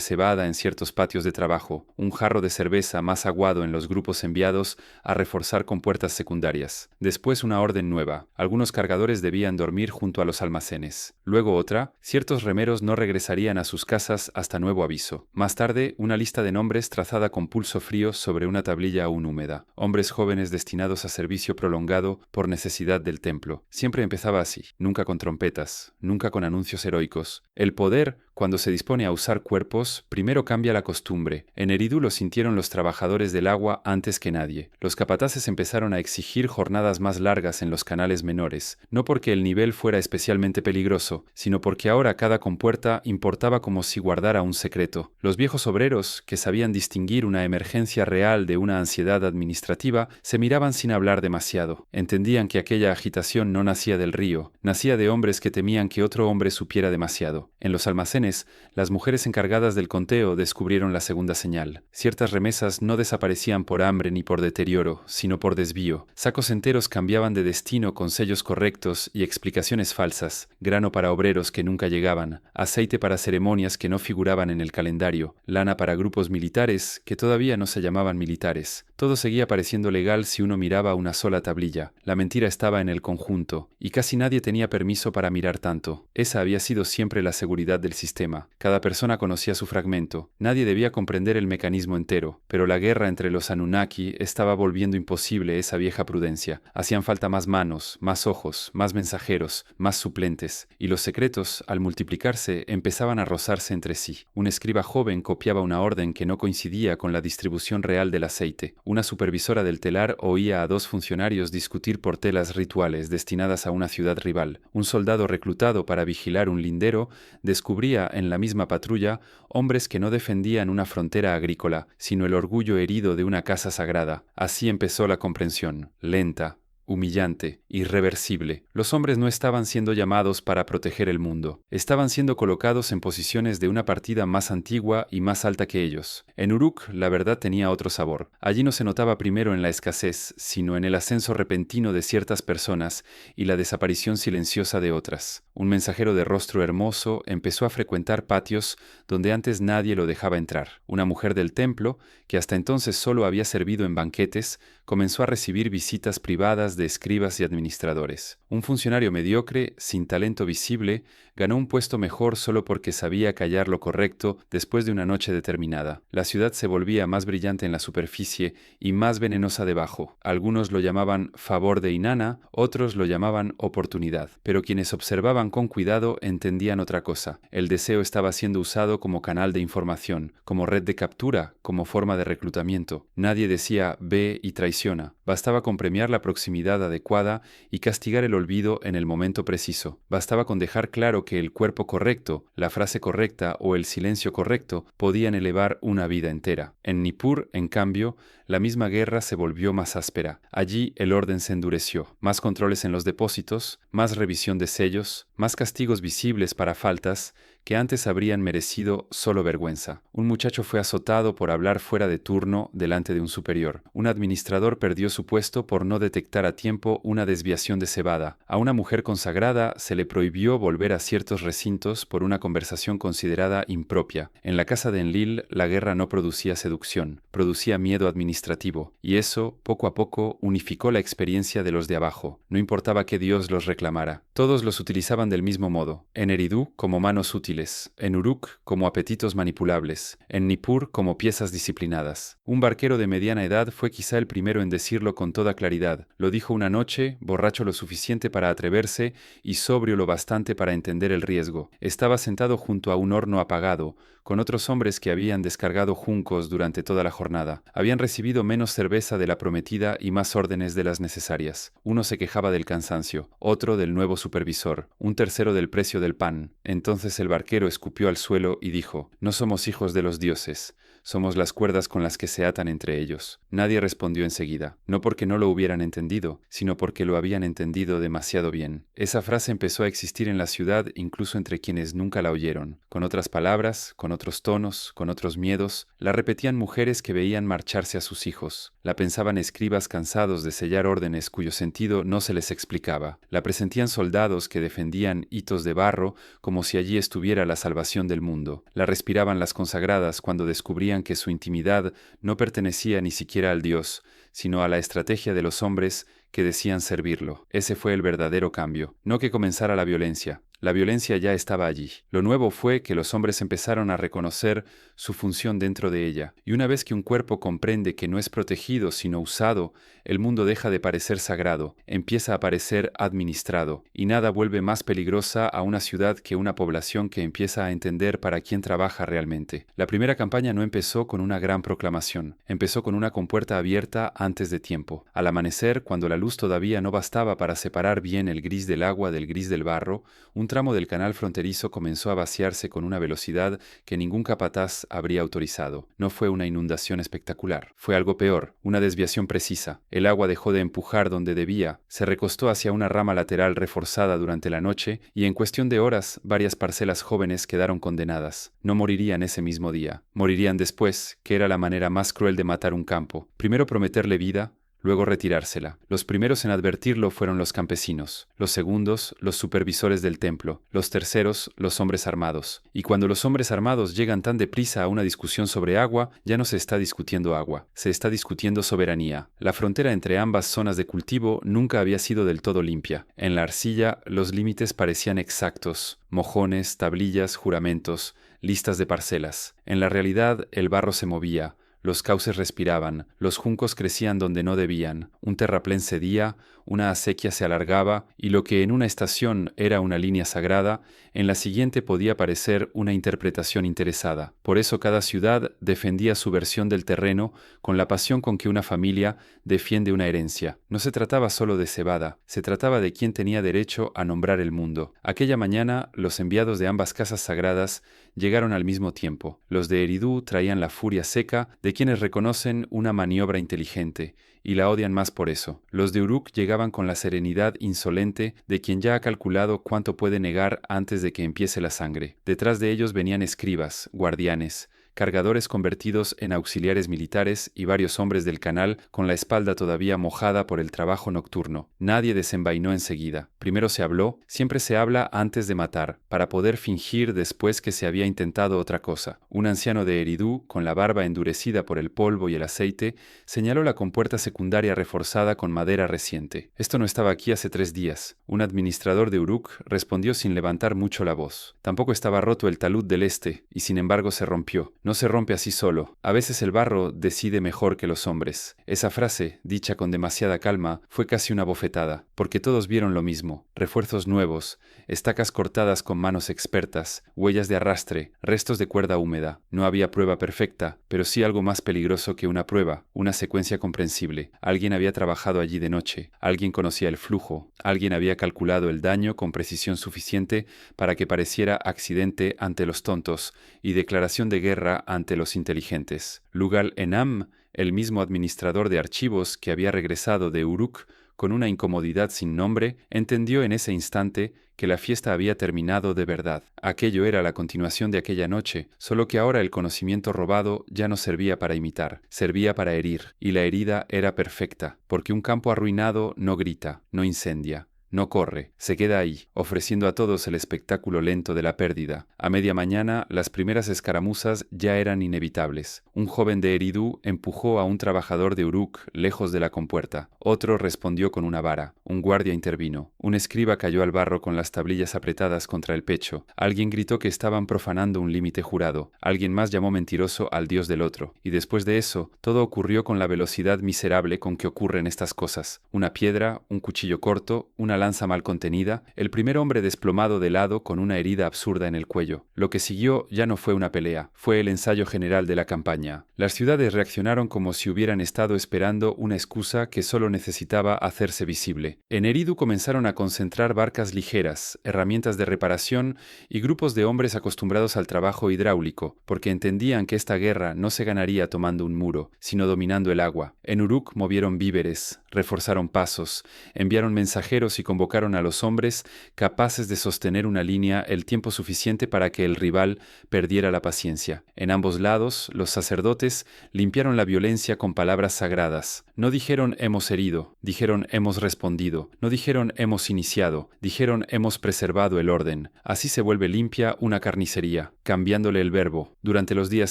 cebada en ciertos patios de trabajo, un jarro de cerveza más aguado en los grupos enviados a reforzar compuertas secundarias. Después una orden nueva, algunos cargadores debían dormir junto a los almacenes. Luego otra, ciertos remeros no regresarían a sus casas hasta nuevo aviso. Más tarde, una lista de nombres trazada con pulso frío sobre una tablilla aún húmeda. Hombres jóvenes destinados a servicio prolongado por necesidad del templo. Siempre empezaba así, nunca con trompetas, nunca con anuncios heroicos. El poder Cuando se dispone a usar cuerpos, primero cambia la costumbre. En Eridú lo sintieron los trabajadores del agua antes que nadie. Los capataces empezaron a exigir jornadas más largas en los canales menores, no porque el nivel fuera especialmente peligroso, sino porque ahora cada compuerta importaba como si guardara un secreto. Los viejos obreros, que sabían distinguir una emergencia real de una ansiedad administrativa, se miraban sin hablar demasiado. Entendían que aquella agitación no nacía del río, nacía de hombres que temían que otro hombre supiera demasiado. En los almacenes, las mujeres encargadas del conteo descubrieron la segunda señal. Ciertas remesas no desaparecían por hambre ni por deterioro, sino por desvío. Sacos enteros cambiaban de destino con sellos correctos y explicaciones falsas, grano para obreros que nunca llegaban, aceite para ceremonias que no figuraban en el calendario, lana para grupos militares que todavía no se llamaban militares. Todo seguía pareciendo legal si uno miraba una sola tablilla. La mentira estaba en el conjunto, y casi nadie tenía permiso para mirar tanto. Esa había sido siempre la seguridad del sistema. Cada persona conocía su fragmento. Nadie debía comprender el mecanismo entero, pero la guerra entre los Anunnaki estaba volviendo imposible esa vieja prudencia. Hacían falta más manos, más ojos, más mensajeros, más suplentes, y los secretos, al multiplicarse, empezaban a rozarse entre sí. Un escriba joven copiaba una orden que no coincidía con la distribución real del aceite. Una supervisora del telar oía a dos funcionarios discutir por telas rituales destinadas a una ciudad rival. Un soldado reclutado para vigilar un lindero descubría en la misma patrulla hombres que no defendían una frontera agrícola, sino el orgullo herido de una casa sagrada. Así empezó la comprensión, lenta, humillante, irreversible. Los hombres no estaban siendo llamados para proteger el mundo. Estaban siendo colocados en posiciones de una partida más antigua y más alta que ellos. En Uruk, la verdad tenía otro sabor. Allí no se notaba primero en la escasez, sino en el ascenso repentino de ciertas personas y la desaparición silenciosa de otras. Un mensajero de rostro hermoso empezó a frecuentar patios donde antes nadie lo dejaba entrar. Una mujer del templo, que hasta entonces solo había servido en banquetes, comenzó a recibir visitas privadas de escribas y administradores. Un funcionario mediocre, sin talento visible, ganó un puesto mejor solo porque sabía callar lo correcto después de una noche determinada. La ciudad se volvía más brillante en la superficie y más venenosa debajo. Algunos lo llamaban favor de Inanna, otros lo llamaban oportunidad. Pero quienes observaban con cuidado entendían otra cosa. El deseo estaba siendo usado como canal de información, como red de captura, como forma de reclutamiento. Nadie decía ve y traiciona. Bastaba con premiar la proximidad adecuada y castigar el olvido en el momento preciso. Bastaba con dejar claro que el cuerpo correcto, la frase correcta o el silencio correcto podían elevar una vida entera. En Nippur, en cambio, la misma guerra se volvió más áspera. Allí el orden se endureció. Más controles en los depósitos, más revisión de sellos, más castigos visibles para faltas que antes habrían merecido solo vergüenza. Un muchacho fue azotado por hablar fuera de turno delante de un superior. Un administrador perdió su puesto por no detectar a tiempo una desviación de cebada. A una mujer consagrada se le prohibió volver a ciertos recintos por una conversación considerada impropia. En la casa de Enlil, la guerra no producía seducción, producía miedo administrativo, y eso, poco a poco, unificó la experiencia de los de abajo. No importaba que Dios los reclamara. Todos los utilizaban del mismo modo. En Eridú, como manos útiles, en Uruk como apetitos manipulables, en Nippur como piezas disciplinadas. Un barquero de mediana edad fue quizá el primero en decirlo con toda claridad. Lo dijo una noche, borracho lo suficiente para atreverse y sobrio lo bastante para entender el riesgo. Estaba sentado junto a un horno apagado, con otros hombres que habían descargado juncos durante toda la jornada. Habían recibido menos cerveza de la prometida y más órdenes de las necesarias. Uno se quejaba del cansancio, otro del nuevo supervisor, un tercero del precio del pan. Entonces el barquero escupió al suelo y dijo: «No somos hijos de los dioses, somos las cuerdas con las que se atan entre ellos». Nadie respondió enseguida, no porque no lo hubieran entendido, sino porque lo habían entendido demasiado bien. Esa frase empezó a existir en la ciudad incluso entre quienes nunca la oyeron. Con otras palabras, con otros tonos, con otros miedos, la repetían mujeres que veían marcharse a sus hijos. La pensaban escribas cansados de sellar órdenes cuyo sentido no se les explicaba. La presentían soldados que defendían hitos de barro como si allí estuviera la salvación del mundo. La respiraban las consagradas cuando descubrían que su intimidad no pertenecía ni siquiera al Dios, sino a la estrategia de los hombres que decían servirlo. Ese fue el verdadero cambio. No que comenzara la violencia. La violencia ya estaba allí. Lo nuevo fue que los hombres empezaron a reconocer su función dentro de ella. Y una vez que un cuerpo comprende que no es protegido sino usado, el mundo deja de parecer sagrado, empieza a parecer administrado, y nada vuelve más peligrosa a una ciudad que una población que empieza a entender para quién trabaja realmente. La primera campaña no empezó con una gran proclamación, empezó con una compuerta abierta antes de tiempo. Al amanecer, cuando la luz todavía no bastaba para separar bien el gris del agua del gris del barro, un tramo del canal fronterizo comenzó a vaciarse con una velocidad que ningún capataz habría autorizado. No fue una inundación espectacular, fue algo peor, una desviación precisa. El agua dejó de empujar donde debía, se recostó hacia una rama lateral reforzada durante la noche y en cuestión de horas varias parcelas jóvenes quedaron condenadas. No morirían ese mismo día, morirían después, que era la manera más cruel de matar un campo. Primero prometerle vida, luego retirársela. Los primeros en advertirlo fueron los campesinos, los segundos, los supervisores del templo, los terceros, los hombres armados. Y cuando los hombres armados llegan tan deprisa a una discusión sobre agua, ya no se está discutiendo agua, se está discutiendo soberanía. La frontera entre ambas zonas de cultivo nunca había sido del todo limpia. En la arcilla, los límites parecían exactos, mojones, tablillas, juramentos, listas de parcelas. En la realidad, el barro se movía, los cauces respiraban, los juncos crecían donde no debían, un terraplén cedía, una acequia se alargaba, y lo que en una estación era una línea sagrada, en la siguiente podía parecer una interpretación interesada. Por eso cada ciudad defendía su versión del terreno con la pasión con que una familia defiende una herencia. No se trataba solo de cebada, se trataba de quién tenía derecho a nombrar el mundo. Aquella mañana, los enviados de ambas casas sagradas llegaron al mismo tiempo. Los de Eridú traían la furia seca de quienes reconocen una maniobra inteligente y la odian más por eso. Los de Uruk llegaban con la serenidad insolente de quien ya ha calculado cuánto puede negar antes de que empiece la sangre. Detrás de ellos venían escribas, guardianes, cargadores convertidos en auxiliares militares y varios hombres del canal con la espalda todavía mojada por el trabajo nocturno. Nadie desenvainó enseguida. Primero se habló, siempre se habla antes de matar, para poder fingir después que se había intentado otra cosa. Un anciano de Eridú, con la barba endurecida por el polvo y el aceite, señaló la compuerta secundaria reforzada con madera reciente. Esto no estaba aquí hace 3 días. Un administrador de Uruk respondió sin levantar mucho la voz. Tampoco estaba roto el talud del este, y sin embargo se rompió. No se rompe así solo. A veces el barro decide mejor que los hombres. Esa frase, dicha con demasiada calma, fue casi una bofetada, porque todos vieron lo mismo. Refuerzos nuevos, estacas cortadas con manos expertas, huellas de arrastre, restos de cuerda húmeda. No había prueba perfecta, pero sí algo más peligroso que una prueba, una secuencia comprensible. Alguien había trabajado allí de noche, alguien conocía el flujo, alguien había calculado el daño con precisión suficiente para que pareciera accidente ante los tontos y declaración de guerra ante los inteligentes. Lugal Enam, el mismo administrador de archivos que había regresado de Uruk con una incomodidad sin nombre, entendió en ese instante que la fiesta había terminado de verdad. Aquello era la continuación de aquella noche, solo que ahora el conocimiento robado ya no servía para imitar, servía para herir, y la herida era perfecta, porque un campo arruinado no grita, no incendia. No corre, se queda ahí, ofreciendo a todos el espectáculo lento de la pérdida. A media mañana, las primeras escaramuzas ya eran inevitables. Un joven de Eridú empujó a un trabajador de Uruk lejos de la compuerta. Otro respondió con una vara. Un guardia intervino. Un escriba cayó al barro con las tablillas apretadas contra el pecho. Alguien gritó que estaban profanando un límite jurado. Alguien más llamó mentiroso al dios del otro. Y después de eso, todo ocurrió con la velocidad miserable con que ocurren estas cosas. Una piedra, un cuchillo corto, una lanza mal contenida, el primer hombre desplomado de lado con una herida absurda en el cuello. Lo que siguió ya no fue una pelea, fue el ensayo general de la campaña. Las ciudades reaccionaron como si hubieran estado esperando una excusa que solo necesitaba hacerse visible. En Eridu comenzaron a concentrar barcas ligeras, herramientas de reparación y grupos de hombres acostumbrados al trabajo hidráulico, porque entendían que esta guerra no se ganaría tomando un muro, sino dominando el agua. En Uruk movieron víveres, reforzaron pasos, enviaron mensajeros y convocaron a los hombres capaces de sostener una línea el tiempo suficiente para que el rival perdiera la paciencia. En ambos lados, los sacerdotes limpiaron la violencia con palabras sagradas. No dijeron hemos herido, dijeron hemos respondido, no dijeron hemos iniciado, dijeron hemos preservado el orden. Así se vuelve limpia una carnicería, cambiándole el verbo. Durante los días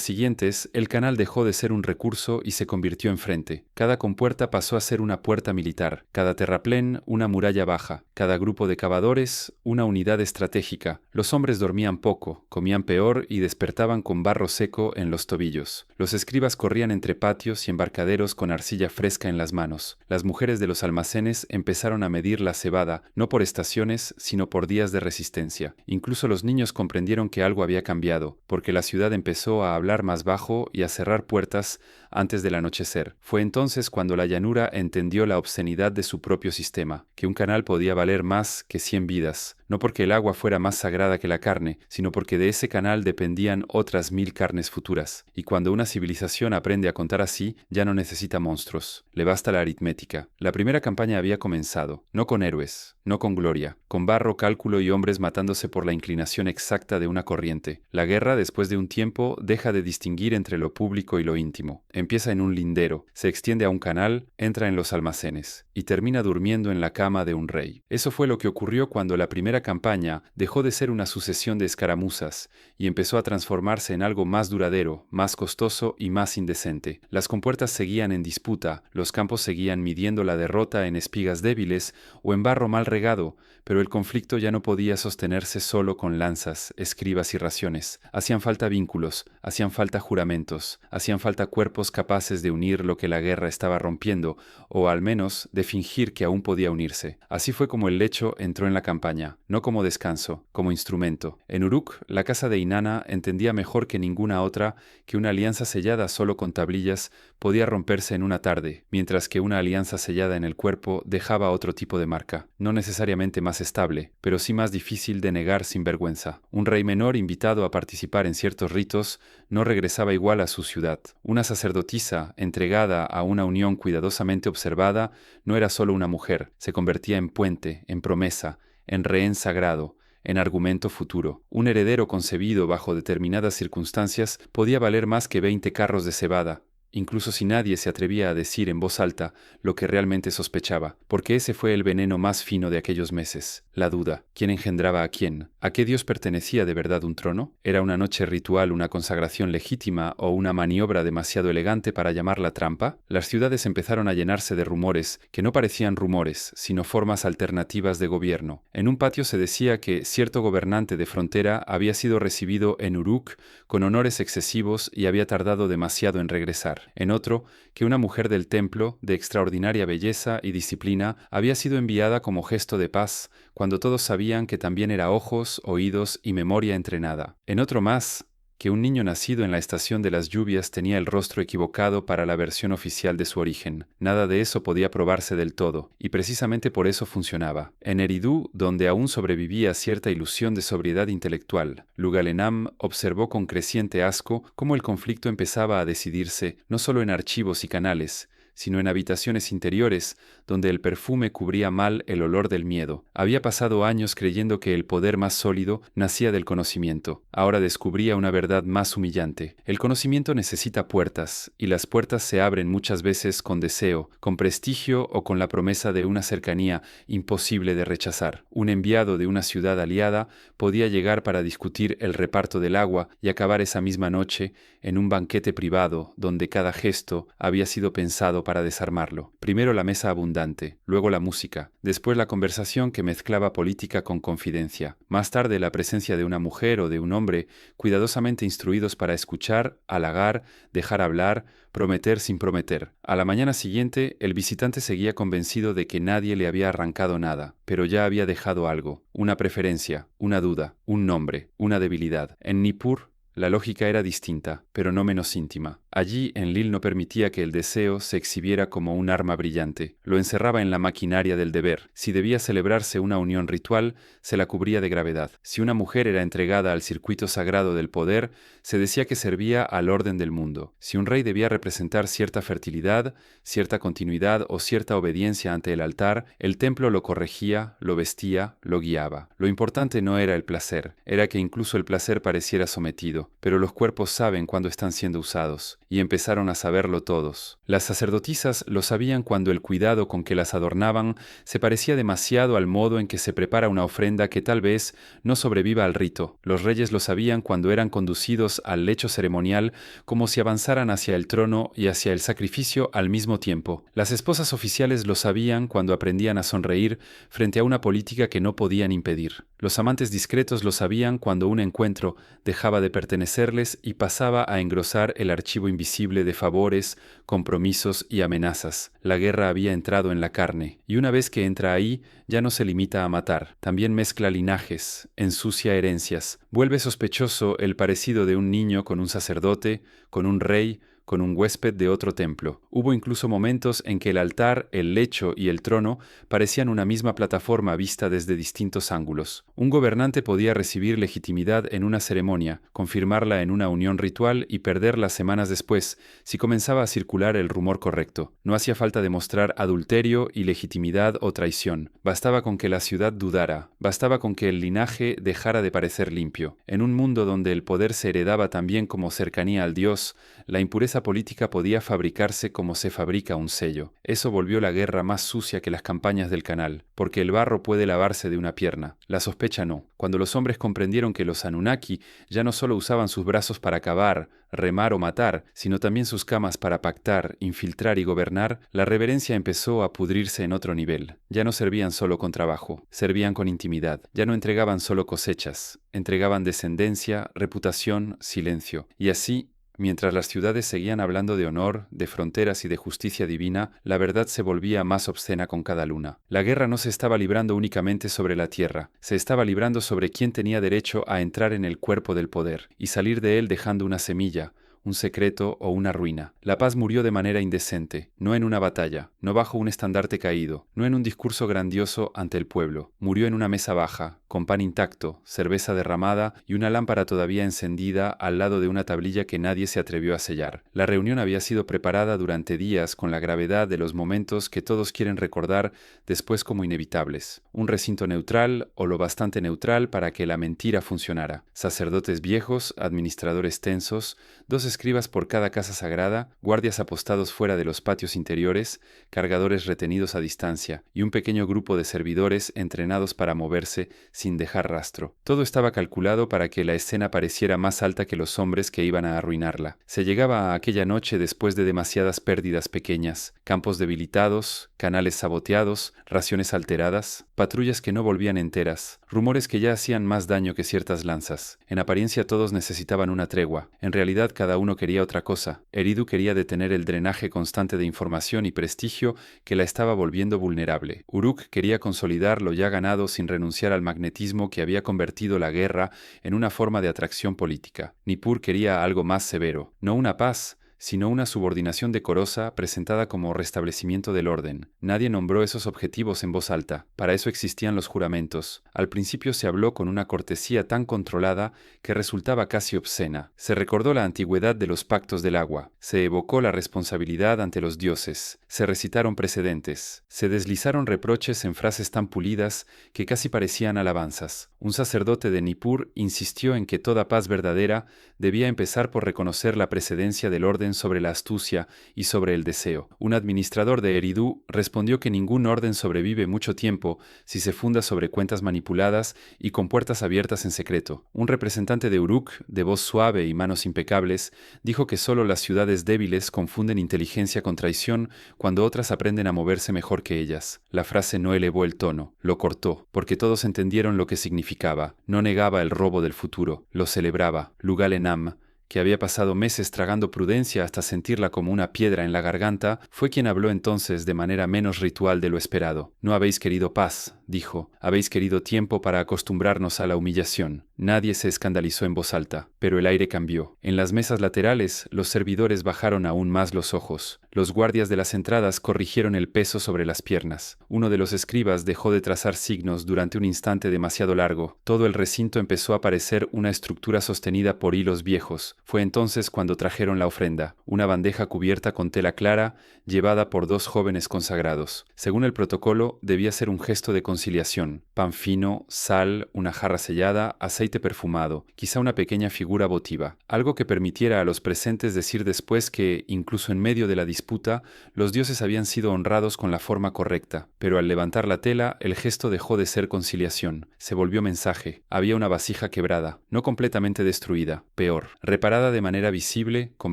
siguientes, el canal dejó de ser un recurso y se convirtió en frente. Cada compuerta pasó a ser una puerta militar, cada terraplén una muralla baja. baja. Cada grupo de cavadores, una unidad estratégica. Los hombres dormían poco, comían peor y despertaban con barro seco en los tobillos. Los escribas corrían entre patios y embarcaderos con arcilla fresca en las manos. Las mujeres de los almacenes empezaron a medir la cebada, no por estaciones, sino por días de resistencia. Incluso los niños comprendieron que algo había cambiado, porque la ciudad empezó a hablar más bajo y a cerrar puertas antes del anochecer. Fue entonces cuando la llanura entendió la obscenidad de su propio sistema, que un canal podía valer más que 100 vidas, no porque el agua fuera más sagrada que la carne, sino porque de ese canal dependían otras 1000 carnes futuras. Y cuando una civilización aprende a contar así, ya no necesita monstruos, le basta la aritmética. La primera campaña había comenzado, no con héroes, no con gloria, con barro, cálculo y hombres matándose por la inclinación exacta de una corriente. La guerra, después de un tiempo, deja de distinguir entre lo público y lo íntimo. Empieza en un lindero, se extiende a un canal, entra en los almacenes y termina durmiendo en la cama de un rey. Eso fue lo que ocurrió cuando la primera campaña dejó de ser una sucesión de escaramuzas y empezó a transformarse en algo más duradero, más costoso y más indecente. Las compuertas seguían en disputa, los campos seguían midiendo la derrota en espigas débiles o en barro mal regado, pero el conflicto ya no podía sostenerse solo con lanzas, escribas y raciones. Hacían falta vínculos, hacían falta juramentos, hacían falta cuerpos capaces de unir lo que la guerra estaba rompiendo, o al menos de fingir que aún podía unirse. Así fue como el lecho entró en la campaña, no como descanso, como instrumento. En Uruk, la casa de Inanna entendía mejor que ninguna otra que una alianza sellada solo con tablillas podía romperse en una tarde, mientras que una alianza sellada en el cuerpo dejaba otro tipo de marca, no necesariamente más estable, pero sí más difícil de negar sin vergüenza. Un rey menor invitado a participar en ciertos ritos no regresaba igual a su ciudad. Una sacerdotisa entregada a una unión cuidadosamente observada no era solo una mujer, se convertía en puente, en promesa, en rehén sagrado, en argumento futuro. Un heredero concebido bajo determinadas circunstancias podía valer más que 20 carros de cebada, incluso si nadie se atrevía a decir en voz alta lo que realmente sospechaba, porque ese fue el veneno más fino de aquellos meses, la duda. ¿Quién engendraba a quién? ¿A qué dios pertenecía de verdad un trono? ¿Era una noche ritual una consagración legítima o una maniobra demasiado elegante para llamarla trampa? Las ciudades empezaron a llenarse de rumores que no parecían rumores, sino formas alternativas de gobierno. En un patio se decía que cierto gobernante de frontera había sido recibido en Uruk con honores excesivos y había tardado demasiado en regresar. En otro, que una mujer del templo, de extraordinaria belleza y disciplina, había sido enviada como gesto de paz, cuando todos sabían que también era ojos, oídos y memoria entrenada. En otro más, que un niño nacido en la estación de las lluvias tenía el rostro equivocado para la versión oficial de su origen. Nada de eso podía probarse del todo, y precisamente por eso funcionaba. En Eridu, donde aún sobrevivía cierta ilusión de sobriedad intelectual, Lugalenam observó con creciente asco cómo el conflicto empezaba a decidirse no solo en archivos y canales, sino en habitaciones interiores, donde el perfume cubría mal el olor del miedo. Había pasado años creyendo que el poder más sólido nacía del conocimiento. Ahora descubría una verdad más humillante. El conocimiento necesita puertas, y las puertas se abren muchas veces con deseo, con prestigio o con la promesa de una cercanía imposible de rechazar. Un enviado de una ciudad aliada podía llegar para discutir el reparto del agua y acabar esa misma noche en un banquete privado donde cada gesto había sido pensado para desarmarlo. Primero la mesa abundante, luego la música, después la conversación que mezclaba política con confidencia, más tarde la presencia de una mujer o de un hombre cuidadosamente instruidos para escuchar, halagar, dejar hablar, prometer sin prometer. A la mañana siguiente, el visitante seguía convencido de que nadie le había arrancado nada, pero ya había dejado algo, una preferencia, una duda, un nombre, una debilidad. En Nippur, la lógica era distinta, pero no menos íntima. Allí, Enlil no permitía que el deseo se exhibiera como un arma brillante. Lo encerraba en la maquinaria del deber. Si debía celebrarse una unión ritual, se la cubría de gravedad. Si una mujer era entregada al circuito sagrado del poder, se decía que servía al orden del mundo. Si un rey debía representar cierta fertilidad, cierta continuidad o cierta obediencia ante el altar, el templo lo corregía, lo vestía, lo guiaba. Lo importante no era el placer, era que incluso el placer pareciera sometido. silencio, pero los cuerpos saben cuándo están siendo usados, y empezaron a saberlo todos. Las sacerdotisas lo sabían cuando el cuidado con que las adornaban se parecía demasiado al modo en que se prepara una ofrenda que tal vez no sobreviva al rito. Los reyes lo sabían cuando eran conducidos al lecho ceremonial como si avanzaran hacia el trono y hacia el sacrificio al mismo tiempo. Las esposas oficiales lo sabían cuando aprendían a sonreír frente a una política que no podían impedir. Los amantes discretos lo sabían cuando un encuentro dejaba de pertenecerles y pasaba a engrosar el archivo invisible de favores, compromisos y amenazas. La guerra había entrado en la carne, y una vez que entra ahí, ya no se limita a matar. También mezcla linajes, ensucia herencias, vuelve sospechoso el parecido de un niño con un sacerdote, con un rey, con un huésped de otro templo. Hubo incluso momentos en que el altar, el lecho y el trono parecían una misma plataforma vista desde distintos ángulos. Un gobernante podía recibir legitimidad en una ceremonia, confirmarla en una unión ritual y perderla semanas después si comenzaba a circular el rumor correcto. No hacía falta demostrar adulterio, ilegitimidad o traición. Bastaba con que la ciudad dudara, bastaba con que el linaje dejara de parecer limpio. En un mundo donde el poder se heredaba también como cercanía al Dios, la impureza política podía fabricarse como se fabrica un sello. Eso volvió la guerra más sucia que las campañas del canal, porque el barro puede lavarse de una pierna, la sospecha no. Cuando los hombres comprendieron que los Anunnaki ya no solo usaban sus brazos para cavar, remar o matar, sino también sus camas para pactar, infiltrar y gobernar, la reverencia empezó a pudrirse en otro nivel. Ya no servían solo con trabajo, servían con intimidad. Ya no entregaban solo cosechas, entregaban descendencia, reputación, silencio. Y así, mientras las ciudades seguían hablando de honor, de fronteras y de justicia divina, la verdad se volvía más obscena con cada luna. La guerra no se estaba librando únicamente sobre la tierra, se estaba librando sobre quién tenía derecho a entrar en el cuerpo del poder y salir de él dejando una semilla, un secreto o una ruina. La paz murió de manera indecente, no en una batalla, no bajo un estandarte caído, no en un discurso grandioso ante el pueblo. Murió en una mesa baja, con pan intacto, cerveza derramada y una lámpara todavía encendida al lado de una tablilla que nadie se atrevió a sellar. La reunión había sido preparada durante días con la gravedad de los momentos que todos quieren recordar después como inevitables. Un recinto neutral o lo bastante neutral para que la mentira funcionara. Sacerdotes viejos, administradores tensos, dos escribas por cada casa sagrada, guardias apostados fuera de los patios interiores, cargadores retenidos a distancia y un pequeño grupo de servidores entrenados para moverse sin dejar rastro. Todo estaba calculado para que la escena pareciera más alta que los hombres que iban a arruinarla. Se llegaba a aquella noche después de demasiadas pérdidas pequeñas, campos debilitados, canales saboteados, raciones alteradas, patrullas que no volvían enteras, rumores que ya hacían más daño que ciertas lanzas. En apariencia todos necesitaban una tregua. En realidad cada uno quería otra cosa. Eridu quería detener el drenaje constante de información y prestigio que la estaba volviendo vulnerable. Uruk quería consolidar lo ya ganado sin renunciar al magnetismo que había convertido la guerra en una forma de atracción política. Nippur quería algo más severo, no una paz, sino una subordinación decorosa presentada como restablecimiento del orden. Nadie nombró esos objetivos en voz alta. Para eso existían los juramentos. Al principio se habló con una cortesía tan controlada que resultaba casi obscena. Se recordó la antigüedad de los pactos del agua. Se evocó la responsabilidad ante los dioses. Se recitaron precedentes. Se deslizaron reproches en frases tan pulidas que casi parecían alabanzas. Un sacerdote de Nippur insistió en que toda paz verdadera debía empezar por reconocer la precedencia del orden sobre la astucia y sobre el deseo. Un administrador de Eridu respondió que ningún orden sobrevive mucho tiempo si se funda sobre cuentas manipuladas y con puertas abiertas en secreto. Un representante de Uruk, de voz suave y manos impecables, dijo que solo las ciudades débiles confunden inteligencia con traición cuando otras aprenden a moverse mejor que ellas. La frase no elevó el tono, lo cortó, porque todos entendieron lo que significaba. No negaba el robo del futuro, lo celebraba. Lugal Enam, que había pasado meses tragando prudencia hasta sentirla como una piedra en la garganta, fue quien habló entonces de manera menos ritual de lo esperado. No habéis querido paz, dijo, habéis querido tiempo para acostumbrarnos a la humillación. Nadie se escandalizó en voz alta, pero el aire cambió. En las mesas laterales, los servidores bajaron aún más los ojos. Los guardias de las entradas corrigieron el peso sobre las piernas. Uno de los escribas dejó de trazar signos durante un instante demasiado largo. Todo el recinto empezó a parecer una estructura sostenida por hilos viejos, Fue entonces cuando trajeron la ofrenda, una bandeja cubierta con tela clara, llevada por 2 jóvenes consagrados. Según el protocolo, debía ser un gesto de conciliación: pan fino, sal, una jarra sellada, aceite perfumado, quizá una pequeña figura votiva, algo que permitiera a los presentes decir después que, incluso en medio de la disputa, los dioses habían sido honrados con la forma correcta. Pero al levantar la tela, el gesto dejó de ser conciliación, se volvió mensaje. Había una vasija quebrada, no completamente destruida, peor, reparada de manera visible, con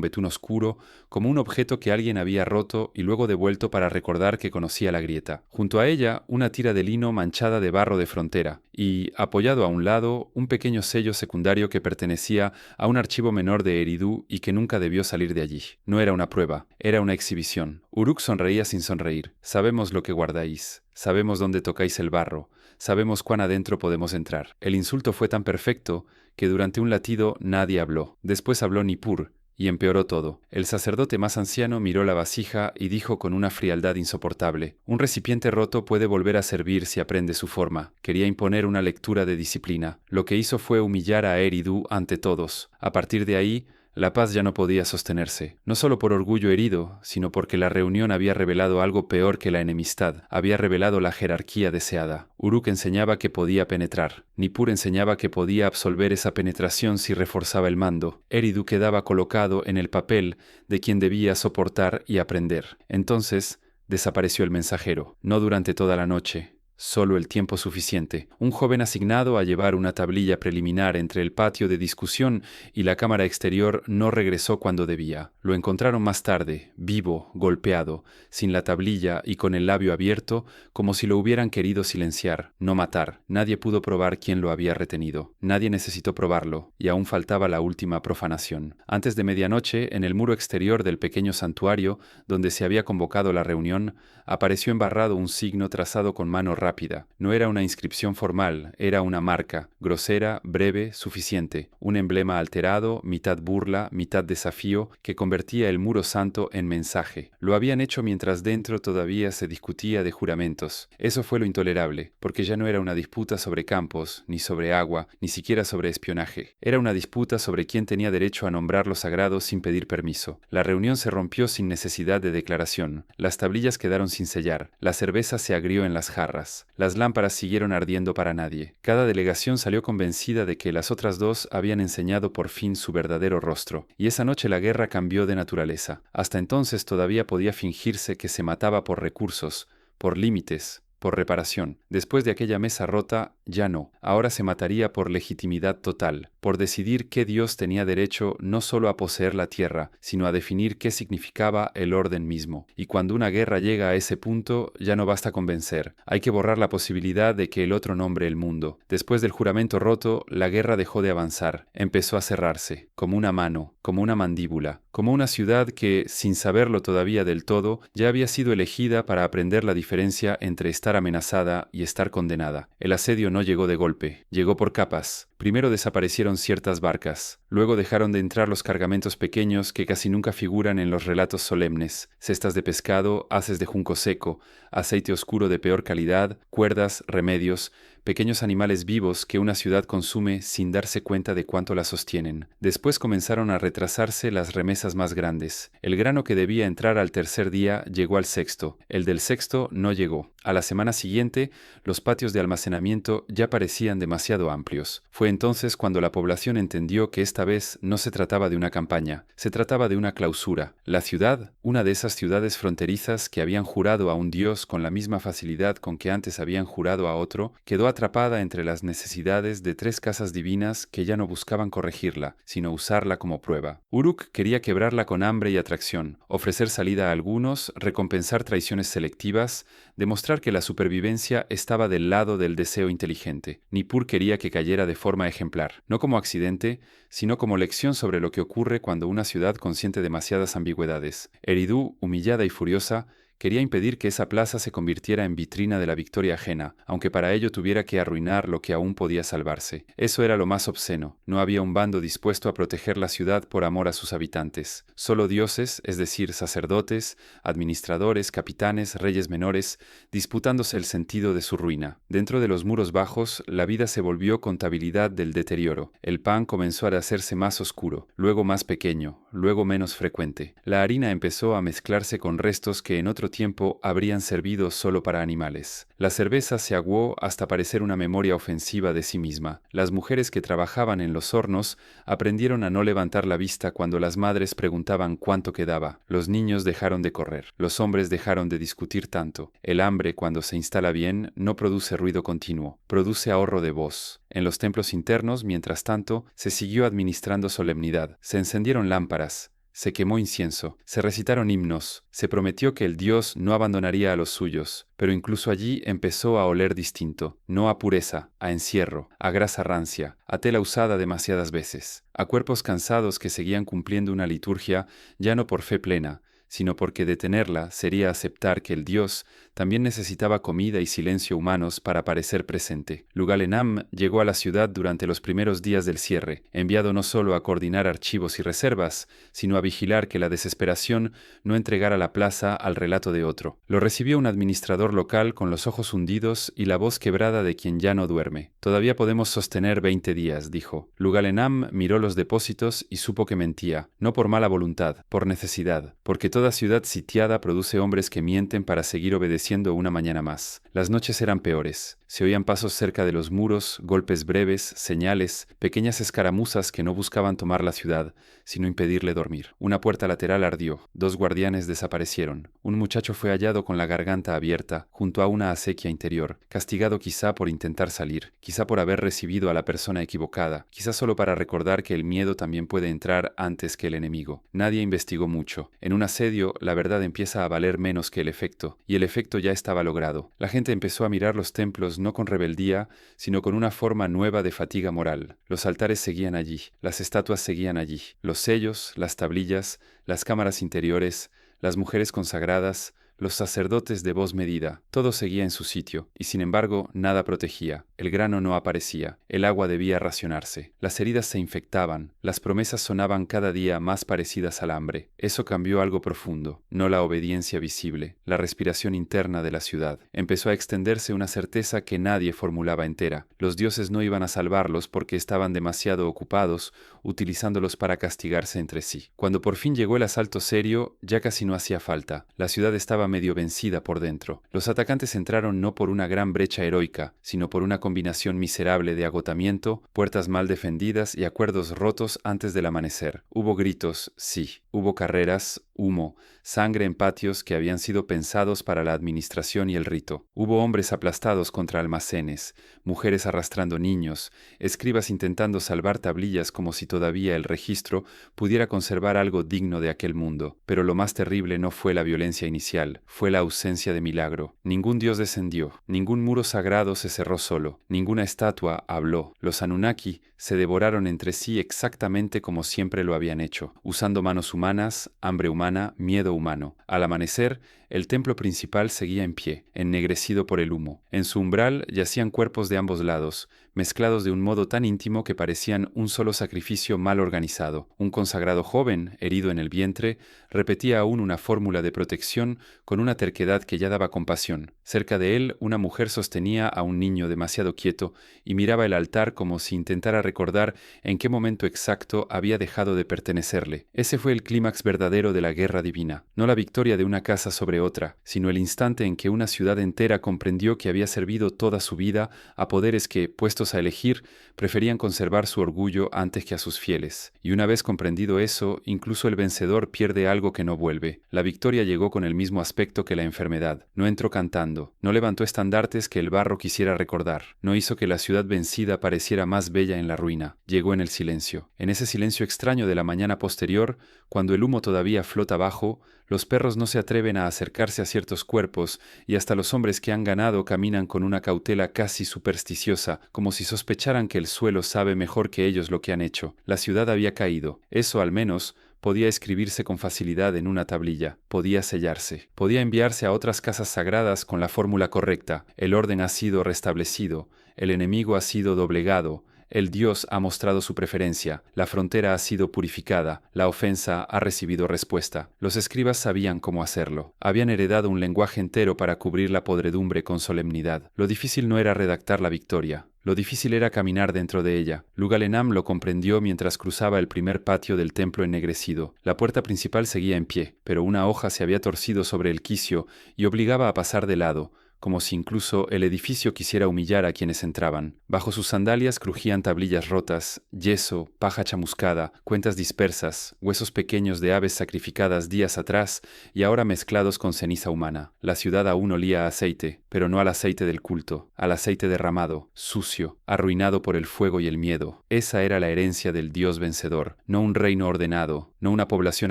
betún oscuro, como un objeto que alguien había roto y luego devuelto para recordar que conocía la grieta. Junto a ella, una tira de lino manchada de barro de frontera y, apoyado a un lado, un pequeño sello secundario que pertenecía a un archivo menor de Eridu y que nunca debió salir de allí. No era una prueba, era una exhibición. Uruk sonreía sin sonreír. Sabemos lo que guardáis. Sabemos dónde tocáis el barro. Sabemos cuán adentro podemos entrar. El insulto fue tan perfecto que durante un latido nadie habló. Después habló Nippur, y empeoró todo. El sacerdote más anciano miró la vasija y dijo con una frialdad insoportable: un recipiente roto puede volver a servir si aprende su forma. Quería imponer una lectura de disciplina. Lo que hizo fue humillar a Eridu ante todos. A partir de ahí, la paz ya no podía sostenerse, no solo por orgullo herido, sino porque la reunión había revelado algo peor que la enemistad, había revelado la jerarquía deseada. Uruk enseñaba que podía penetrar, Nippur enseñaba que podía absolver esa penetración si reforzaba el mando. Eridu quedaba colocado en el papel de quien debía soportar y aprender. Entonces, desapareció el mensajero, no durante toda la noche. Solo el tiempo suficiente. Un joven asignado a llevar una tablilla preliminar entre el patio de discusión y la cámara exterior no regresó cuando debía. Lo encontraron más tarde, vivo, golpeado, sin la tablilla y con el labio abierto, como si lo hubieran querido silenciar, no matar. Nadie pudo probar quién lo había retenido. Nadie necesitó probarlo, y aún faltaba la última profanación. Antes de medianoche, en el muro exterior del pequeño santuario, donde se había convocado la reunión, apareció embarrado un signo trazado con mano rápida. No era una inscripción formal, era una marca, grosera, breve, suficiente. Un emblema alterado, mitad burla, mitad desafío, que convertía el muro santo en mensaje. Lo habían hecho mientras dentro todavía se discutía de juramentos. Eso fue lo intolerable, porque ya no era una disputa sobre campos, ni sobre agua, ni siquiera sobre espionaje. Era una disputa sobre quién tenía derecho a nombrar lo sagrado sin pedir permiso. La reunión se rompió sin necesidad de declaración. Las tablillas quedaron sin sellar. La cerveza se agrió en las jarras. Las lámparas siguieron ardiendo para nadie. Cada delegación salió convencida de que las otras dos habían enseñado por fin su verdadero rostro. Y esa noche la guerra cambió de naturaleza. Hasta entonces todavía podía fingirse que se mataba por recursos, por límites, por reparación. Después de aquella mesa rota, ya no. Ahora se mataría por legitimidad total, por decidir qué Dios tenía derecho no solo a poseer la tierra, sino a definir qué significaba el orden mismo. Y cuando una guerra llega a ese punto, ya no basta convencer. Hay que borrar la posibilidad de que el otro nombre el mundo. Después del juramento roto, la guerra dejó de avanzar. Empezó a cerrarse, como una mano, como una mandíbula, como una ciudad que, sin saberlo todavía del todo, ya había sido elegida para aprender la diferencia entre estar amenazada y estar condenada. El asedio no llegó de golpe, llegó por capas. Primero desaparecieron ciertas barcas, luego dejaron de entrar los cargamentos pequeños que casi nunca figuran en los relatos solemnes: cestas de pescado, haces de junco seco, aceite oscuro de peor calidad, cuerdas, remedios, pequeños animales vivos que una ciudad consume sin darse cuenta de cuánto la sostienen. Después comenzaron a retrasarse las remesas más grandes. El grano que debía entrar al tercer día llegó al sexto. El del sexto no llegó. A la semana siguiente, los patios de almacenamiento ya parecían demasiado amplios. Fue entonces cuando la población entendió que esta vez no se trataba de una campaña, se trataba de una clausura. La ciudad, una de esas ciudades fronterizas que habían jurado a un dios con la misma facilidad con que antes habían jurado a otro, quedó atrapada entre las necesidades de 3 casas divinas que ya no buscaban corregirla, sino usarla como prueba. Uruk quería quebrarla con hambre y atracción, ofrecer salida a algunos, recompensar traiciones selectivas, demostrar que la supervivencia estaba del lado del deseo inteligente. Nippur quería que cayera de forma ejemplar, no como accidente, sino como lección sobre lo que ocurre cuando una ciudad consiente demasiadas ambigüedades. Eridu, humillada y furiosa, Quería impedir que esa plaza se convirtiera en vitrina de la victoria ajena, aunque para ello tuviera que arruinar lo que aún podía salvarse. Eso era lo más obsceno. No había un bando dispuesto a proteger la ciudad por amor a sus habitantes. Solo dioses, es decir, sacerdotes, administradores, capitanes, reyes menores, disputándose el sentido de su ruina. Dentro de los muros bajos, la vida se volvió contabilidad del deterioro. El pan comenzó a hacerse más oscuro, luego más pequeño, luego menos frecuente. La harina empezó a mezclarse con restos que en otro tiempo habrían servido solo para animales. La cerveza se aguó hasta parecer una memoria ofensiva de sí misma. Las mujeres que trabajaban en los hornos aprendieron a no levantar la vista cuando las madres preguntaban cuánto quedaba. Los niños dejaron de correr. Los hombres dejaron de discutir tanto. El hambre, cuando se instala bien, no produce ruido continuo, produce ahorro de voz. En los templos internos, mientras tanto, se siguió administrando solemnidad. Se encendieron lámparas. Se quemó incienso, se recitaron himnos, se prometió que el Dios no abandonaría a los suyos, pero incluso allí empezó a oler distinto, no a pureza, a encierro, a grasa rancia, a tela usada demasiadas veces, a cuerpos cansados que seguían cumpliendo una liturgia ya no por fe plena, sino porque detenerla sería aceptar que el Dios también necesitaba comida y silencio humanos para parecer presente. Lugalenam llegó a la ciudad durante los primeros días del cierre, enviado no solo a coordinar archivos y reservas, sino a vigilar que la desesperación no entregara la plaza al relato de otro. Lo recibió un administrador local con los ojos hundidos y la voz quebrada de quien ya no duerme. «Todavía podemos sostener 20 días», dijo. Lugalenam miró los depósitos y supo que mentía, no por mala voluntad, por necesidad, porque toda ciudad sitiada produce hombres que mienten para seguir obedeciendo una mañana más. Las noches eran peores. Se oían pasos cerca de los muros, golpes breves, señales, pequeñas escaramuzas que no buscaban tomar la ciudad, sino impedirle dormir. Una puerta lateral ardió. 2 guardianes desaparecieron. Un muchacho fue hallado con la garganta abierta, junto a una acequia interior, castigado quizá por intentar salir, quizá por haber recibido a la persona equivocada, quizá solo para recordar que el miedo también puede entrar antes que el enemigo. Nadie investigó mucho. En un asedio, la verdad empieza a valer menos que el efecto, y el efecto ya estaba logrado. La gente empezó a mirar los templos no con rebeldía, sino con una forma nueva de fatiga moral. Los altares seguían allí, las estatuas seguían allí, los sellos, las tablillas, las cámaras interiores, las mujeres consagradas, los sacerdotes de voz medida, todo seguía en su sitio, y sin embargo nada protegía. El grano no aparecía, el agua debía racionarse, las heridas se infectaban, las promesas sonaban cada día más parecidas al hambre. Eso cambió algo profundo, no la obediencia visible, la respiración interna de la ciudad. Empezó a extenderse una certeza que nadie formulaba entera. Los dioses no iban a salvarlos porque estaban demasiado ocupados utilizándolos para castigarse entre sí. Cuando por fin llegó el asalto serio, ya casi no hacía falta. La ciudad estaba medio vencida por dentro. Los atacantes entraron no por una gran brecha heroica, sino por una combinación miserable de agotamiento, puertas mal defendidas y acuerdos rotos antes del amanecer. Hubo gritos, sí. Hubo carreras, humo, sangre en patios que habían sido pensados para la administración y el rito. Hubo hombres aplastados contra almacenes, mujeres arrastrando niños, escribas intentando salvar tablillas como si todavía el registro pudiera conservar algo digno de aquel mundo. Pero lo más terrible no fue la violencia inicial, fue la ausencia de milagro. Ningún dios descendió, ningún muro sagrado se cerró solo, ninguna estatua habló. Los Anunnaki se devoraron entre sí exactamente como siempre lo habían hecho, usando manos humanas, hambre humana, miedo humano. Al amanecer, el templo principal seguía en pie, ennegrecido por el humo. En su umbral yacían cuerpos de ambos lados, mezclados de un modo tan íntimo que parecían un solo sacrificio mal organizado. Un consagrado joven, herido en el vientre, repetía aún una fórmula de protección con una terquedad que ya daba compasión. Cerca de él, una mujer sostenía a un niño demasiado quieto y miraba el altar como si intentara recordar en qué momento exacto había dejado de pertenecerle. Ese fue el clímax verdadero de la guerra divina, no la victoria de una casa sobre otra, sino el instante en que una ciudad entera comprendió que había servido toda su vida a poderes que, puestos a elegir, preferían conservar su orgullo antes que a sus fieles. Y una vez comprendido eso, incluso el vencedor pierde algo que no vuelve. La victoria llegó con el mismo aspecto que la enfermedad. No entró cantando, no levantó estandartes que el barro quisiera recordar, no hizo que la ciudad vencida pareciera más bella en la ruina. Llegó en el silencio. En ese silencio extraño de la mañana posterior, cuando el humo todavía flota bajo, los perros no se atreven a acercarse a ciertos cuerpos y hasta los hombres que han ganado caminan con una cautela casi supersticiosa, como si sospecharan que el suelo sabe mejor que ellos lo que han hecho. La ciudad había caído. Eso, al menos, podía escribirse con facilidad en una tablilla, podía sellarse, podía enviarse a otras casas sagradas con la fórmula correcta. El orden ha sido restablecido, el enemigo ha sido doblegado, el Dios ha mostrado su preferencia, la frontera ha sido purificada, la ofensa ha recibido respuesta. Los escribas sabían cómo hacerlo. Habían heredado un lenguaje entero para cubrir la podredumbre con solemnidad. Lo difícil no era redactar la victoria. Lo difícil era caminar dentro de ella. Lugalenam lo comprendió mientras cruzaba el primer patio del templo ennegrecido. La puerta principal seguía en pie, pero una hoja se había torcido sobre el quicio y obligaba a pasar de lado, como si incluso el edificio quisiera humillar a quienes entraban. Bajo sus sandalias crujían tablillas rotas, yeso, paja chamuscada, cuentas dispersas, huesos pequeños de aves sacrificadas días atrás y ahora mezclados con ceniza humana. La ciudad aún olía a aceite, pero no al aceite del culto, al aceite derramado, sucio, arruinado por el fuego y el miedo. Esa era la herencia del Dios vencedor, no un reino ordenado, no una población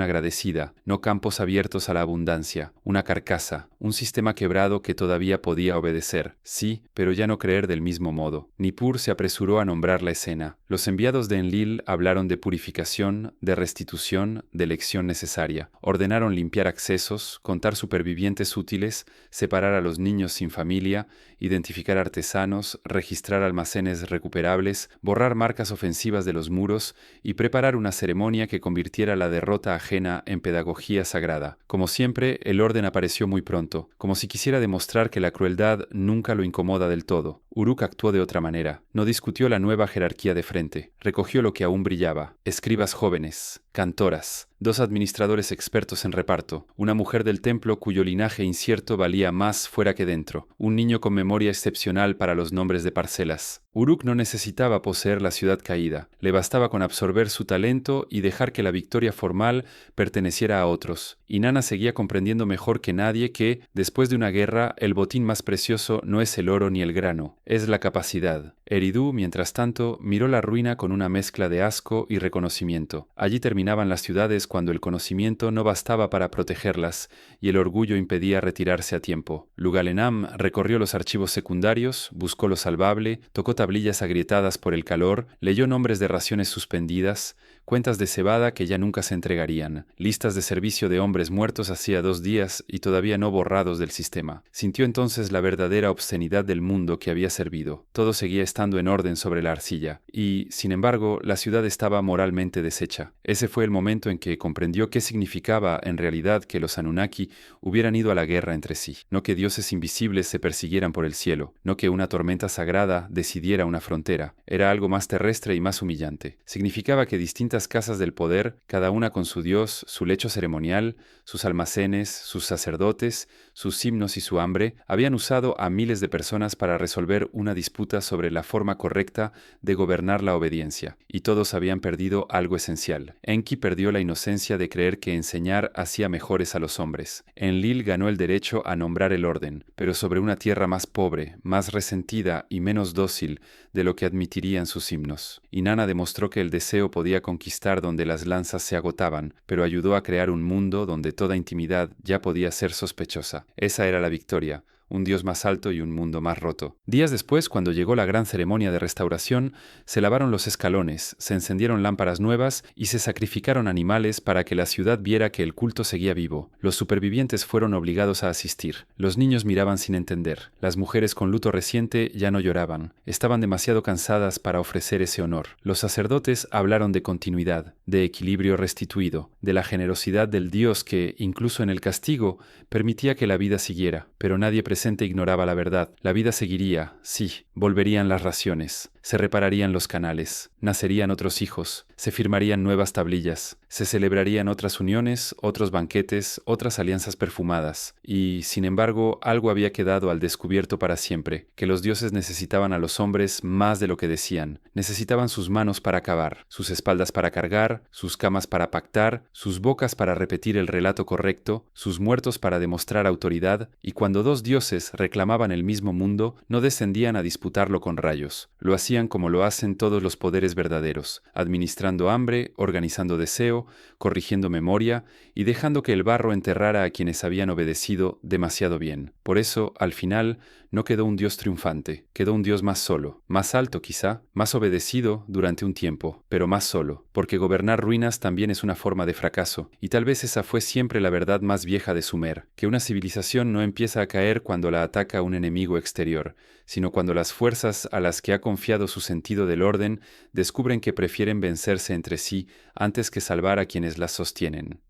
agradecida, no campos abiertos a la abundancia, una carcasa, un sistema quebrado que todavía podía obedecer, sí, pero ya no creer del mismo modo. Nippur se apresuró a nombrar la escena. Los enviados de Enlil hablaron de purificación, de restitución, de elección necesaria. Ordenaron limpiar accesos, contar supervivientes útiles, separar a los niños sin familia, identificar artesanos, registrar almacenes recuperables, borrar marcas ofensivas de los muros y preparar una ceremonia que convirtiera la derrota ajena en pedagogía sagrada. Como siempre, el orden apareció muy pronto, como si quisiera demostrar que la crueldad nunca lo incomoda del todo. Uruk actuó de otra manera. No discutió la nueva jerarquía de frente. Recogió lo que aún brillaba. Escribas jóvenes, cantoras, 2 administradores expertos en reparto, una mujer del templo cuyo linaje incierto valía más fuera que dentro, un niño con memoria excepcional para los nombres de parcelas. Uruk no necesitaba poseer la ciudad caída. Le bastaba con absorber su talento y dejar que la victoria formal perteneciera a otros. Inanna seguía comprendiendo mejor que nadie que, después de una guerra, el botín más precioso no es el oro ni el grano, es la capacidad. Eridu, mientras tanto, miró la ruina con una mezcla de asco y reconocimiento. Allí terminaban las ciudades cuando el conocimiento no bastaba para protegerlas y el orgullo impedía retirarse a tiempo. Lugalenam recorrió los archivos secundarios, buscó lo salvable, tocó tablillas agrietadas por el calor, leyó nombres de raciones suspendidas, cuentas de cebada que ya nunca se entregarían, listas de servicio de hombres muertos hacía 2 días y todavía no borrados del sistema. Sintió entonces la verdadera obscenidad del mundo que había servido. Todo seguía estando en orden sobre la arcilla, y, sin embargo, la ciudad estaba moralmente deshecha. Ese fue el momento en que comprendió qué significaba en realidad que los Anunnaki hubieran ido a la guerra entre sí, no que dioses invisibles se persiguieran por el cielo, no que una tormenta sagrada decidiera una frontera. Era algo más terrestre y más humillante. Significaba que distintas casas del poder, cada una con su dios, su lecho ceremonial, sus almacenes, sus sacerdotes, sus himnos y su hambre, habían usado a miles de personas para resolver una disputa sobre la forma correcta de gobernar la obediencia, y todos habían perdido algo esencial. Enki perdió la inocencia de creer que enseñar hacía mejores a los hombres. Enlil ganó el derecho a nombrar el orden, pero sobre una tierra más pobre, más resentida y menos dócil de lo que admitirían sus himnos. Inanna demostró que el deseo podía conquistar donde las lanzas se agotaban, pero ayudó a crear un mundo donde toda intimidad ya podía ser sospechosa. Esa era la victoria. Un Dios más alto y un mundo más roto. Días después, cuando llegó la gran ceremonia de restauración, se lavaron los escalones, se encendieron lámparas nuevas y se sacrificaron animales para que la ciudad viera que el culto seguía vivo. Los supervivientes fueron obligados a asistir. Los niños miraban sin entender. Las mujeres con luto reciente ya no lloraban. Estaban demasiado cansadas para ofrecer ese honor. Los sacerdotes hablaron de continuidad, de equilibrio restituido, de la generosidad del Dios que, incluso en el castigo, permitía que la vida siguiera, pero nadie presente ignoraba la verdad. La vida seguiría, sí, volverían las raciones, se repararían los canales, nacerían otros hijos, se firmarían nuevas tablillas, se celebrarían otras uniones, otros banquetes, otras alianzas perfumadas. Y, sin embargo, algo había quedado al descubierto para siempre, que los dioses necesitaban a los hombres más de lo que decían. Necesitaban sus manos para cavar, sus espaldas para cargar, sus camas para pactar, sus bocas para repetir el relato correcto, sus muertos para demostrar autoridad, y cuando 2 dioses dioses reclamaban el mismo mundo, no descendían a disputarlo con rayos. Lo hacían como lo hacen todos los poderes verdaderos, administrando hambre, organizando deseo, corrigiendo memoria y dejando que el barro enterrara a quienes habían obedecido demasiado bien. Por eso, al final, no quedó un dios triunfante, quedó un dios más solo, más alto quizá, más obedecido durante un tiempo, pero más solo, porque gobernar ruinas también es una forma de fracaso, y tal vez esa fue siempre la verdad más vieja de Sumer, que una civilización no empieza a caer cuando la ataca un enemigo exterior, sino cuando las fuerzas a las que ha confiado su sentido del orden descubren que prefieren vencerse entre sí antes que salvar a quienes las sostienen.